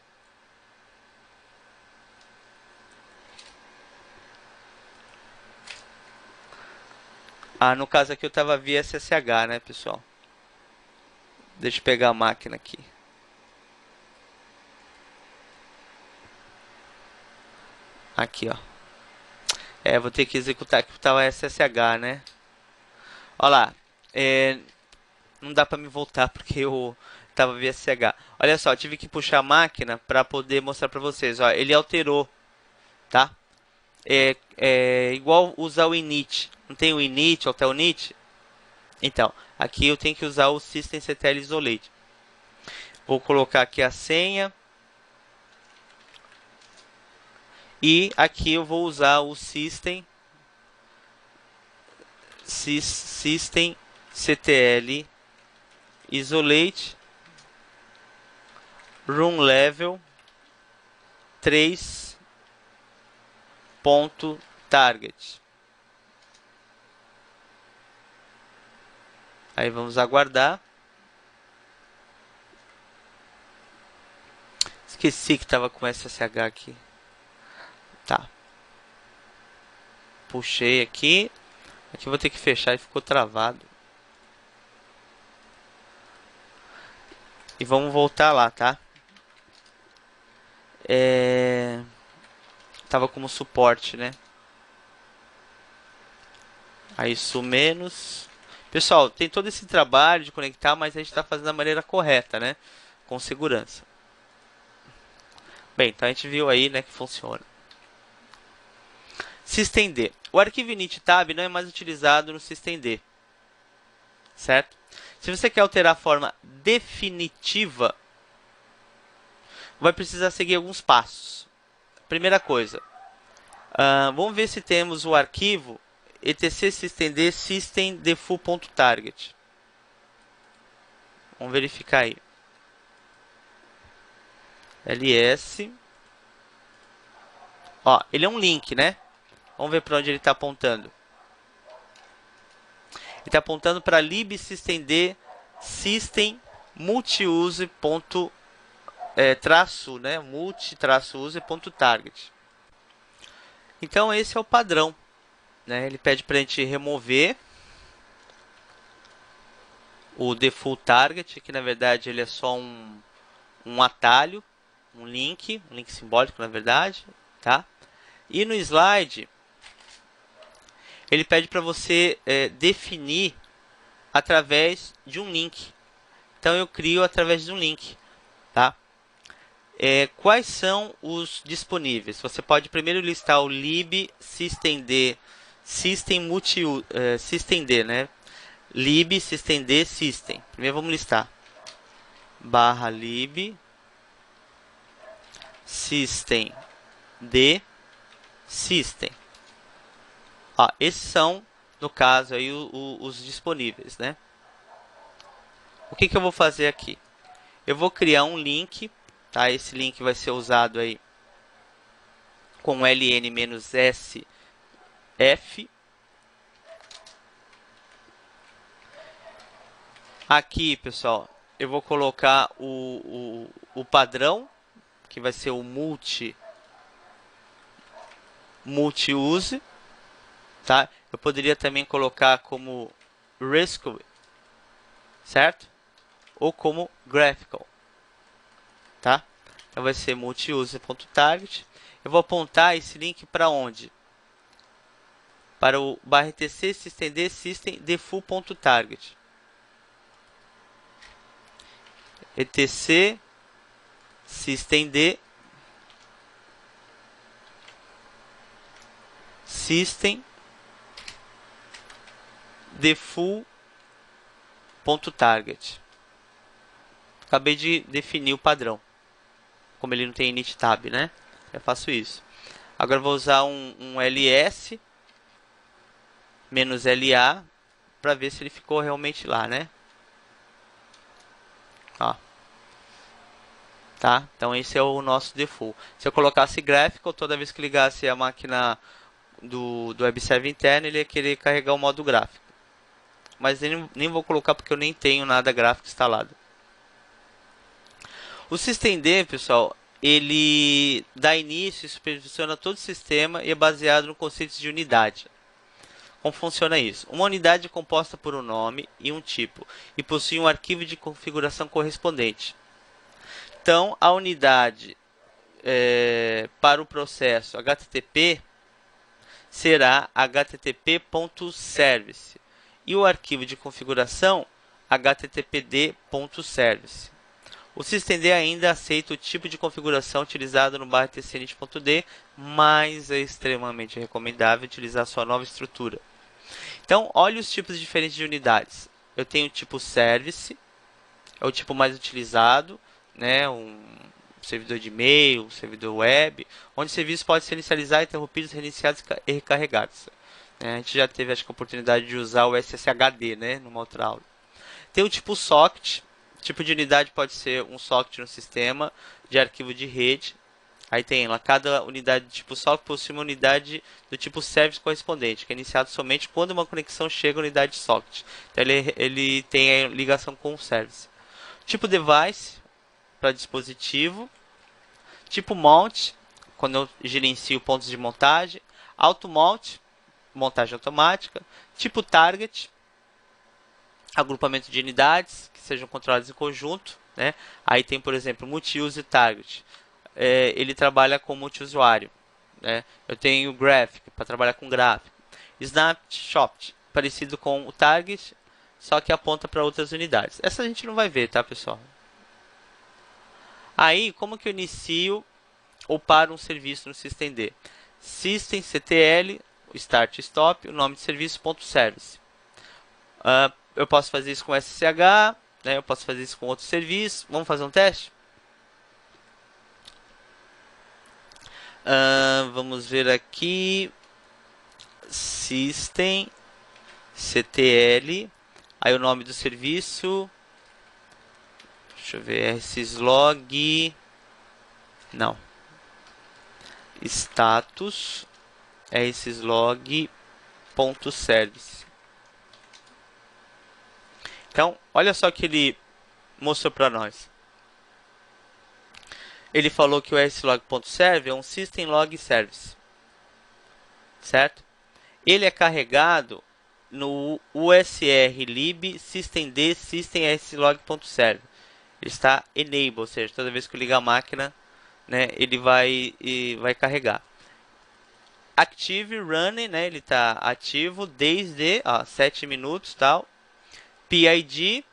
A: no caso aqui eu estava via SSH, né, pessoal? Deixa eu pegar a máquina aqui. Aqui, ó. Vou ter que executar aqui, estava SSH, né? Olha lá. Não dá para me voltar porque eu estava via SSH. Olha só, eu tive que puxar a máquina para poder mostrar para vocês. Ó, ele alterou, tá? É igual usar o init. Não tem o init, o telnet? Então, aqui eu tenho que usar o systemctl isolate. Vou colocar aqui a senha. E aqui eu vou usar o systemctl isolate run level 3.target. Aí vamos aguardar. Esqueci que estava com SSH aqui. Tá. Puxei aqui. Aqui eu vou ter que fechar e ficou travado. E vamos voltar lá, tá? Tava como suporte, né? Aí isso menos. Pessoal, tem todo esse trabalho de conectar, mas a gente está fazendo da maneira correta, né? Com segurança. Bem, então a gente viu aí, né, que funciona. Systemd. O arquivo init tab não é mais utilizado no systemd. certo? Se você quer alterar a forma definitiva, vai precisar seguir alguns passos. Primeira coisa, vamos ver se temos o arquivo etc systemd system_defull.target. Vamos verificar aí. ls. Ó, ele é um link, né? Vamos ver para onde ele está apontando. Ele está apontando para libsystemd system multiuse ponto, traço, né? multi-use.target. Então esse é o padrão, né? Ele pede para a gente remover o default target, que na verdade ele é só um atalho, um link simbólico na verdade, tá? E no slide ele pede para você definir através de um link. Então eu crio através de um link, tá? Quais são os disponíveis? Você pode primeiro listar o lib systemd systemd, né? Lib systemd system. Primeiro vamos listar /lib systemd system. Ó, esses são, no caso, aí, os disponíveis, né? O que eu vou fazer aqui? Eu vou criar um link, tá? Esse link vai ser usado aí com ln-sf. Aqui, pessoal, eu vou colocar o padrão, que vai ser o multi-use, tá? Eu poderia também colocar como RESTful, certo? Ou como graphical, tá? Então vai ser multiuse.target. Eu vou apontar esse link para onde? Para o /etc systemd system_defull.target. etc systemd system_defull.target. Acabei de definir o padrão. Como ele não tem init tab, né? Eu faço isso. Agora vou usar um ls -la para ver se ele ficou realmente lá, né? Ó. Tá? Então esse é o nosso default. Se eu colocasse graphical, toda vez que ligasse a máquina do web server interno, ele ia querer carregar o modo gráfico. Mas nem vou colocar porque eu nem tenho nada gráfico instalado. O systemd, pessoal, ele dá início e supervisiona todo o sistema e é baseado no conceito de unidade. Como funciona isso? Uma unidade é composta por um nome e um tipo e possui um arquivo de configuração correspondente. Então, a unidade para o processo HTTP será http.service e o arquivo de configuração httpd.service. O systemd ainda aceita o tipo de configuração utilizado no /tcnit.d, mas é extremamente recomendável utilizar sua nova estrutura. Então, olhe os tipos diferentes de unidades. Eu tenho o tipo service, é o tipo mais utilizado, né? Um servidor de e-mail, um servidor web, onde serviços podem ser inicializados, interrompidos, reiniciados e recarregados. A gente já teve, acho que, a oportunidade de usar o SSHD, né? Numa outra aula. Tem o tipo socket. Tipo de unidade pode ser um socket no sistema de arquivo de rede. Aí tem lá, cada unidade de tipo socket possui uma unidade do tipo service correspondente, que é iniciado somente quando uma conexão chega à unidade socket. Então ele tem a ligação com o service. Tipo device, para dispositivo. Tipo mount, quando eu gerencio pontos de montagem. Auto mount, montagem automática. Tipo target, agrupamento de unidades que sejam controladas em conjunto, né? Aí tem, por exemplo, multi-use target. Ele trabalha com multi-usuário, né? Eu tenho graphic para trabalhar com gráfico. Snapshot, parecido com o target, só que aponta para outras unidades. Essa a gente não vai ver, tá, pessoal? Aí, como que eu inicio ou paro um serviço no systemd? Systemctl, o start e stop, o nome de serviço .service. eu posso fazer isso com SSH, né? Eu posso fazer isso com outro serviço. Vamos fazer um teste? Vamos ver aqui. System CTL. Aí o nome do serviço. Deixa eu ver. rsyslog. Não. Status. rsyslog.service. Então, olha só o que ele mostrou para nós. Ele falou que o rslog.serve é um System Log Service, certo? Ele é carregado no usr lib systemd system rslog.serve. Ele está enable, ou seja, toda vez que eu ligar a máquina, né, ele vai carregar. Active running, né, ele está ativo desde 7 minutos, tal. PID,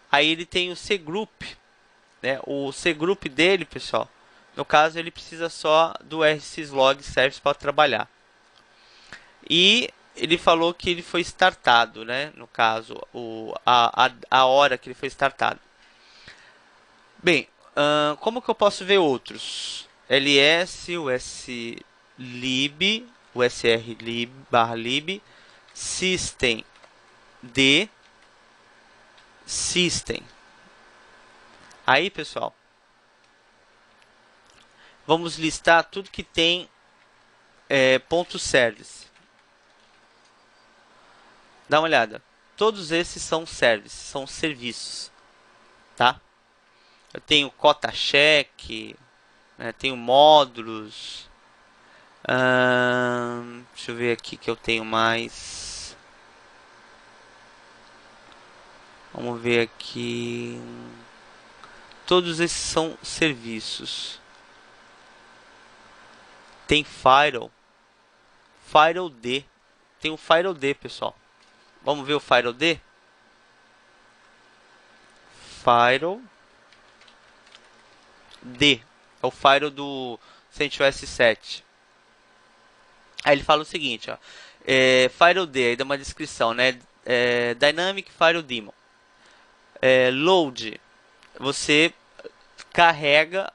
A: aí ele tem o cgroup, né? O cgroup dele, pessoal, no caso ele precisa só do rsyslog service para trabalhar. E ele falou que ele foi startado, né? No caso, a hora que ele foi startado. Bem, como que eu posso ver outros? ls, uslib, usr/lib, system d, system. Aí, pessoal, vamos listar tudo que tem ponto service. Dá uma olhada. Todos esses são services, são serviços, tá? Eu tenho cota check, né? Tenho módulos. Deixa eu ver aqui que eu tenho mais. Vamos ver aqui. Todos esses são serviços. Tem firewall. Firewall D. Tem o firewall D, pessoal. Vamos ver o firewall D? Firewall D. É o firewall do CentOS 7. Aí ele fala o seguinte, ó. Firewall D, aí dá uma descrição, né? Dynamic Firewall Daemon. Load. Você carrega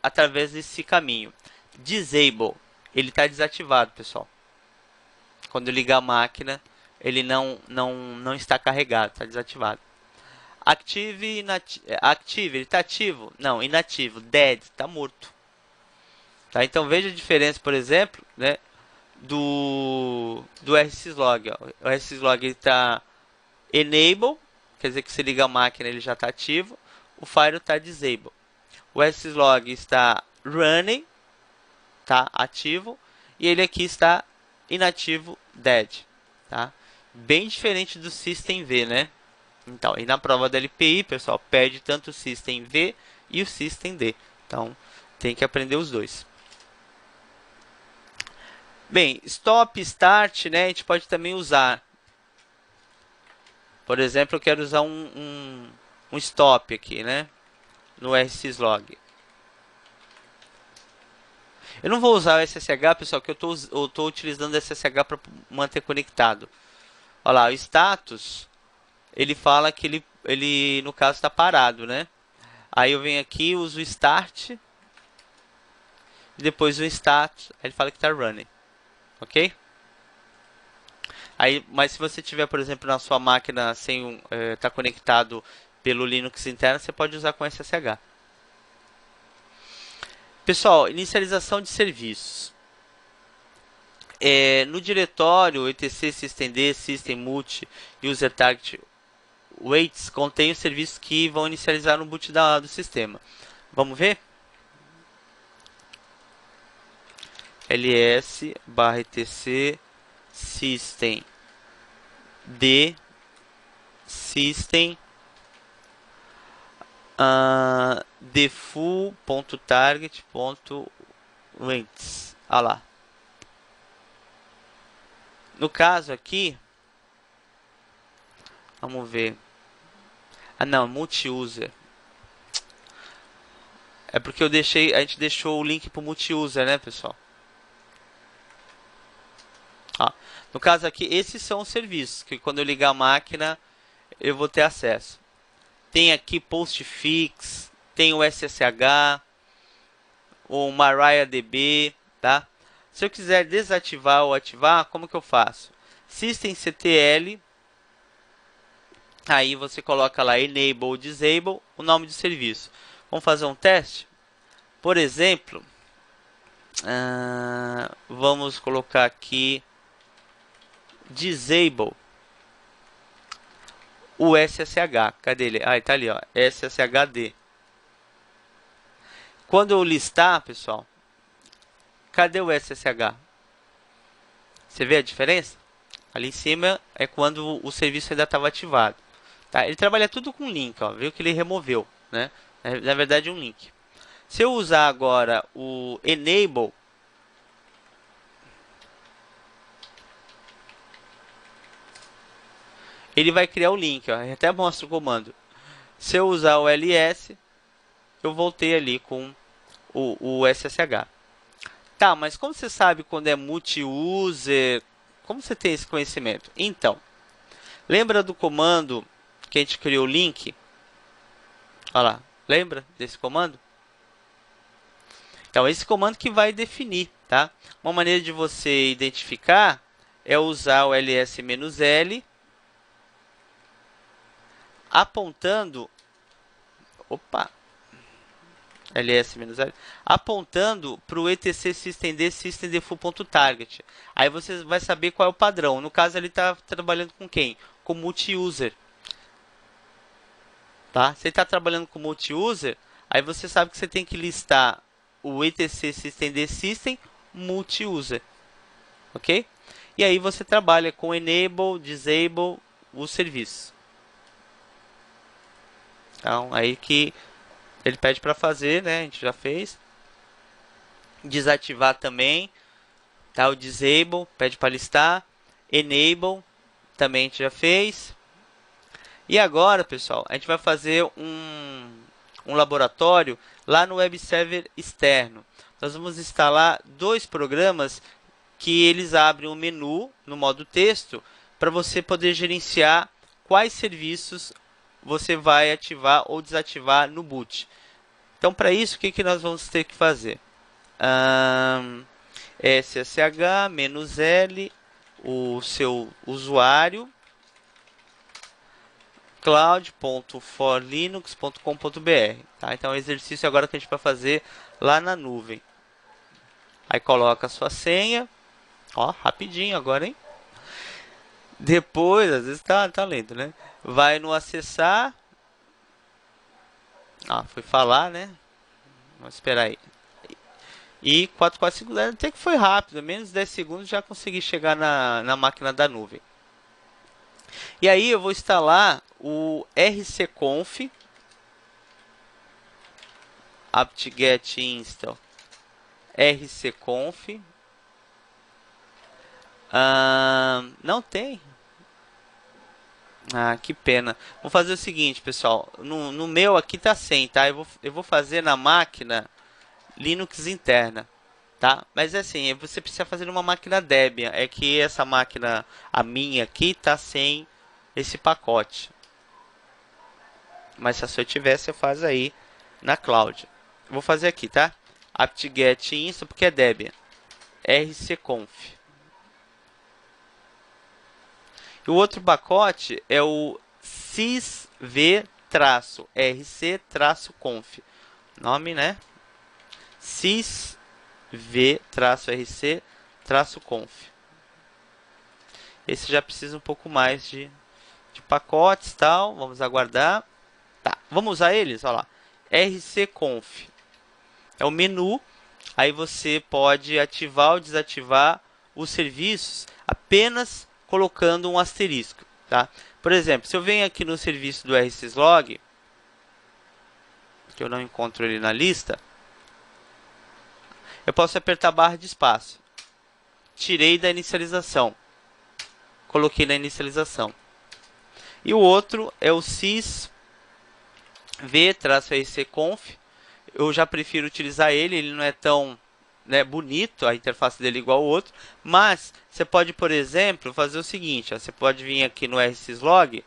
A: através desse caminho. Disable. Ele está desativado, pessoal. Quando eu ligar a máquina, ele não está carregado, está desativado. Active, active, ele está ativo? Não, inativo. Dead, está morto. Tá? Então veja a diferença, por exemplo, né, do rsyslog. Ó. O rsyslog está enable, quer dizer que se liga a máquina ele já está ativo. O firewall está disable. O rsyslog está running, tá ativo, e ele aqui está inativo, dead, tá? Bem diferente do System V, né? Então, e na prova da LPI, pessoal, pede tanto o System V e o System D. Então, tem que aprender os dois. Bem, stop, start, né? A gente pode também usar. Por exemplo, eu quero usar um stop aqui, né? No rsyslog. Eu não vou usar o SSH, pessoal, que eu estou utilizando o SSH para manter conectado. Olha lá, o status, ele fala que ele no caso está parado, né? Aí eu venho aqui, uso o start, e depois o status, aí ele fala que está running, ok? Aí, mas se você tiver, por exemplo, na sua máquina sem tá conectado pelo Linux interno, você pode usar com SSH. Pessoal, inicialização de serviços. No diretório etc systemd, systemmulti e user target waits contém os serviços que vão inicializar no boot do sistema. Vamos ver? ls/etc systemd system default.target.waits. Ah lá. No caso aqui, vamos ver. Ah não, multi-user. É porque a gente deixou o link para o multi-user, né, pessoal? No caso aqui, esses são os serviços que quando eu ligar a máquina eu vou ter acesso. Tem aqui Postfix, tem o SSH, o MariaDB, tá? Se eu quiser desativar ou ativar, como que eu faço? Systemctl, aí você coloca lá Enable ou Disable, o nome do serviço. Vamos fazer um teste? Por exemplo, vamos colocar aqui Disable o SSH. Cadê ele? Ah, está ali, ó, SSHD. Quando eu listar, pessoal, cadê o SSH? Você vê a diferença? Ali em cima é quando o serviço ainda estava ativado. Tá? Ele trabalha tudo com link, ó. Viu que ele removeu, né? Na verdade, um link. Se eu usar agora o Enable, ele vai criar o link, ó. Até mostra o comando. Se eu usar o ls, eu voltei ali com o SSH. Tá, mas como você sabe quando é multi-user? Como você tem esse conhecimento? Então, lembra do comando que a gente criou o link? Olha lá, lembra desse comando? Então, esse comando que vai definir, tá? Uma maneira de você identificar é usar o ls-l apontando, ls-l, apontando para o etc systemd systemdefault.target. Aí você vai saber qual é o padrão. No caso, ele está trabalhando com quem? Com multi-user. Tá? Se ele está trabalhando com multi-user, aí você sabe que você tem que listar o etc systemd system multi-user. Ok? E aí você trabalha com enable, disable o serviço. Então, aí que ele pede para fazer, né? A gente já fez. Desativar também, tá? O disable pede para listar. Enable também a gente já fez. E agora, pessoal, a gente vai fazer um laboratório lá no web server externo. Nós vamos instalar dois programas que eles abrem um menu no modo texto para você poder gerenciar quais serviços você vai ativar ou desativar no boot. Então, para isso, o que nós vamos ter que fazer? SSH-L, o seu usuário, cloud.forlinux.com.br. Tá? Então, é um exercício agora que a gente vai fazer lá na nuvem. Aí, coloca a sua senha. Ó, rapidinho agora, hein? Depois, às vezes tá lento, né? Vai no acessar. Foi falar, né? Vamos esperar aí. E 445 até que foi rápido, menos 10 segundos já consegui chegar na máquina da nuvem. E aí eu vou instalar o rcconf apt-get install rcconf. Não tem. Que pena. Vou fazer o seguinte, pessoal. No meu aqui tá sem, tá? Eu vou fazer na máquina Linux interna, tá? Mas é assim, você precisa fazer numa máquina Debian. É que essa máquina, a minha aqui, tá sem esse pacote. Mas se a sua tiver, você faz aí na cloud. Vou fazer aqui, tá? apt-get install, porque é Debian. rcconf. E o outro pacote é o sysv-rc-conf. Nome, né? sysv-rc-conf. Esse já precisa um pouco mais de pacotes, tal. Vamos aguardar. Tá, vamos usar eles, olha lá. rcconf é o menu. Aí você pode ativar ou desativar os serviços apenas colocando um asterisco, tá? Por exemplo, se eu venho aqui no serviço do rsyslog, que eu não encontro ele na lista, eu posso apertar a barra de espaço. Tirei da inicialização. Coloquei na inicialização. E o outro é o sysv-rcconf. Eu já prefiro utilizar ele não é tão né, bonito, a interface dele igual ao outro, mas você pode, por exemplo, fazer o seguinte, ó, você pode vir aqui no rsyslog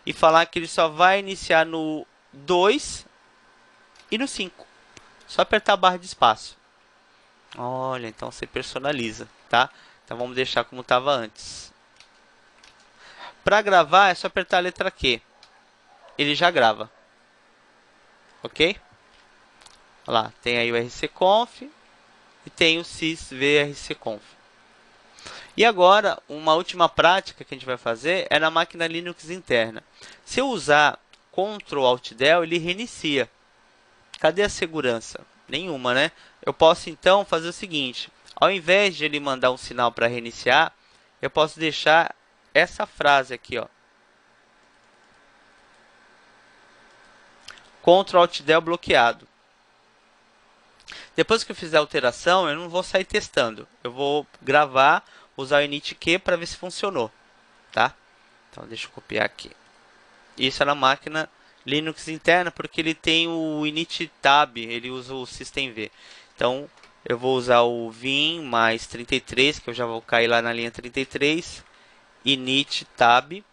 A: e falar que ele só vai iniciar no 2 e no 5. Só apertar a barra de espaço. Olha, então você personaliza, tá? Então vamos deixar como estava antes. Para gravar é só apertar a letra Q. Ele já grava. Ok? Olha lá, tem aí o rcconf e tem o sysvrcconf. E agora, uma última prática que a gente vai fazer é na máquina Linux interna. Se eu usar Ctrl Alt Del, ele reinicia. Cadê a segurança? Nenhuma, né? Eu posso então fazer o seguinte, ao invés de ele mandar um sinal para reiniciar, eu posso deixar essa frase aqui, ó. Ctrl Alt Del bloqueado. Depois que eu fizer a alteração, eu não vou sair testando. Eu vou gravar, usar o initq para ver se funcionou, tá? Então deixa eu copiar aqui. Isso é na máquina Linux interna, porque ele tem o init tab, ele usa o systemv. Então eu vou usar o vim mais 33, que eu já vou cair lá na linha 33, init tab.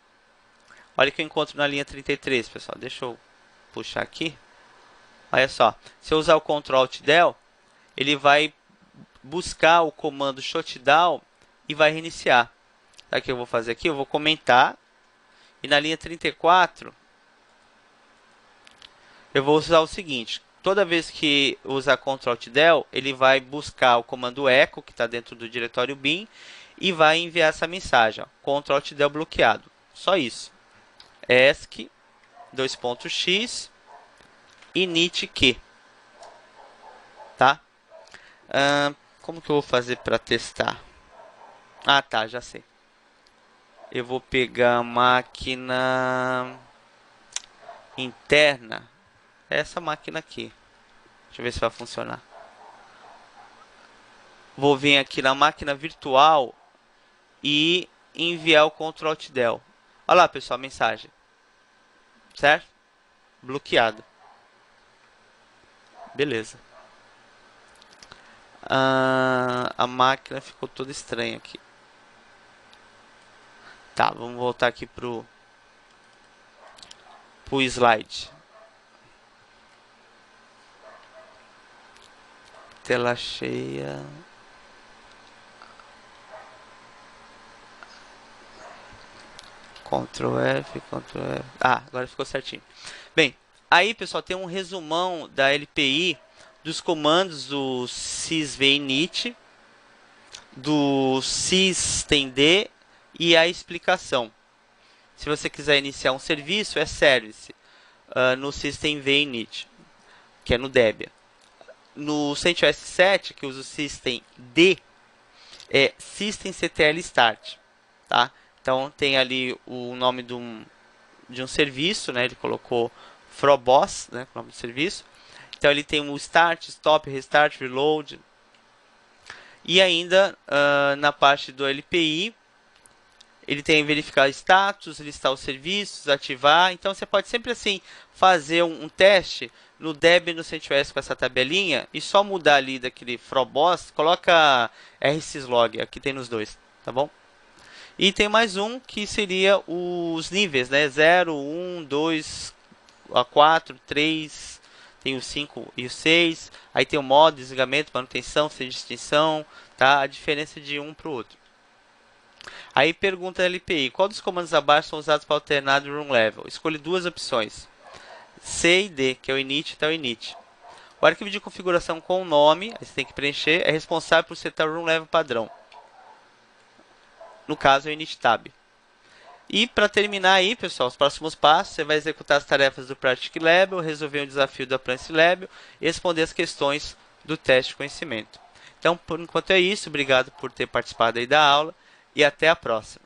A: Olha o que eu encontro na linha 33, pessoal. Deixa eu puxar aqui. Olha só, se eu usar o Ctrl Alt Del, ele vai buscar o comando shutdown e vai reiniciar. Sabe o que eu vou fazer aqui? Eu vou comentar. E na linha 34, eu vou usar o seguinte. Toda vez que usar Ctrl Alt Del, ele vai buscar o comando echo, que está dentro do diretório bin, e vai enviar essa mensagem. Ó, Ctrl Alt Del bloqueado. Só isso. ESC, x, initq. Tá? Como que eu vou fazer para testar? Ah, tá, já sei. Eu vou pegar a máquina interna. Essa máquina aqui. Deixa eu ver se vai funcionar. Vou vir aqui na máquina virtual e enviar o Ctrl Alt Del. Olha lá, pessoal, a mensagem. Certo? Bloqueado. Beleza. A máquina ficou toda estranha aqui. Tá, vamos voltar aqui pro slide. Tela cheia. Ctrl F, Ctrl F. Ah, agora ficou certinho. Bem, aí, pessoal, tem um resumão da LPI dos comandos do sysvinit, do systemd e a explicação. Se você quiser iniciar um serviço, é service no systemvinit, que é no Debian. No CentOS 7, que usa o systemd, é systemctl start, tá? Então tem ali o nome de um serviço, né? Ele colocou frobos, né? O nome do serviço. Então ele tem o start, stop, restart, reload. E ainda na parte do LPI, ele tem verificar status, listar os serviços, ativar. Então você pode sempre assim fazer um teste no Debian e no CentOS com essa tabelinha e só mudar ali daquele frobos, coloca rsyslog, aqui tem nos dois, tá bom? E tem mais um que seria os níveis, né? 0, 1, 2, 4, 3, tem o 5 e o 6. Aí tem o modo, desligamento, manutenção, sem distinção, tá? A diferença de um para o outro. Aí pergunta a LPI, qual dos comandos abaixo são usados para alternar o room level? Escolhe duas opções, C e D, que é o init e o init. O arquivo de configuração com o nome, aí você tem que preencher, é responsável por setar o room level padrão. No caso, é o init tab. E para terminar aí, pessoal, os próximos passos, você vai executar as tarefas do Practic Label, resolver o desafio da Appliance Label e responder as questões do teste de conhecimento. Então, por enquanto é isso. Obrigado por ter participado aí da aula e até a próxima.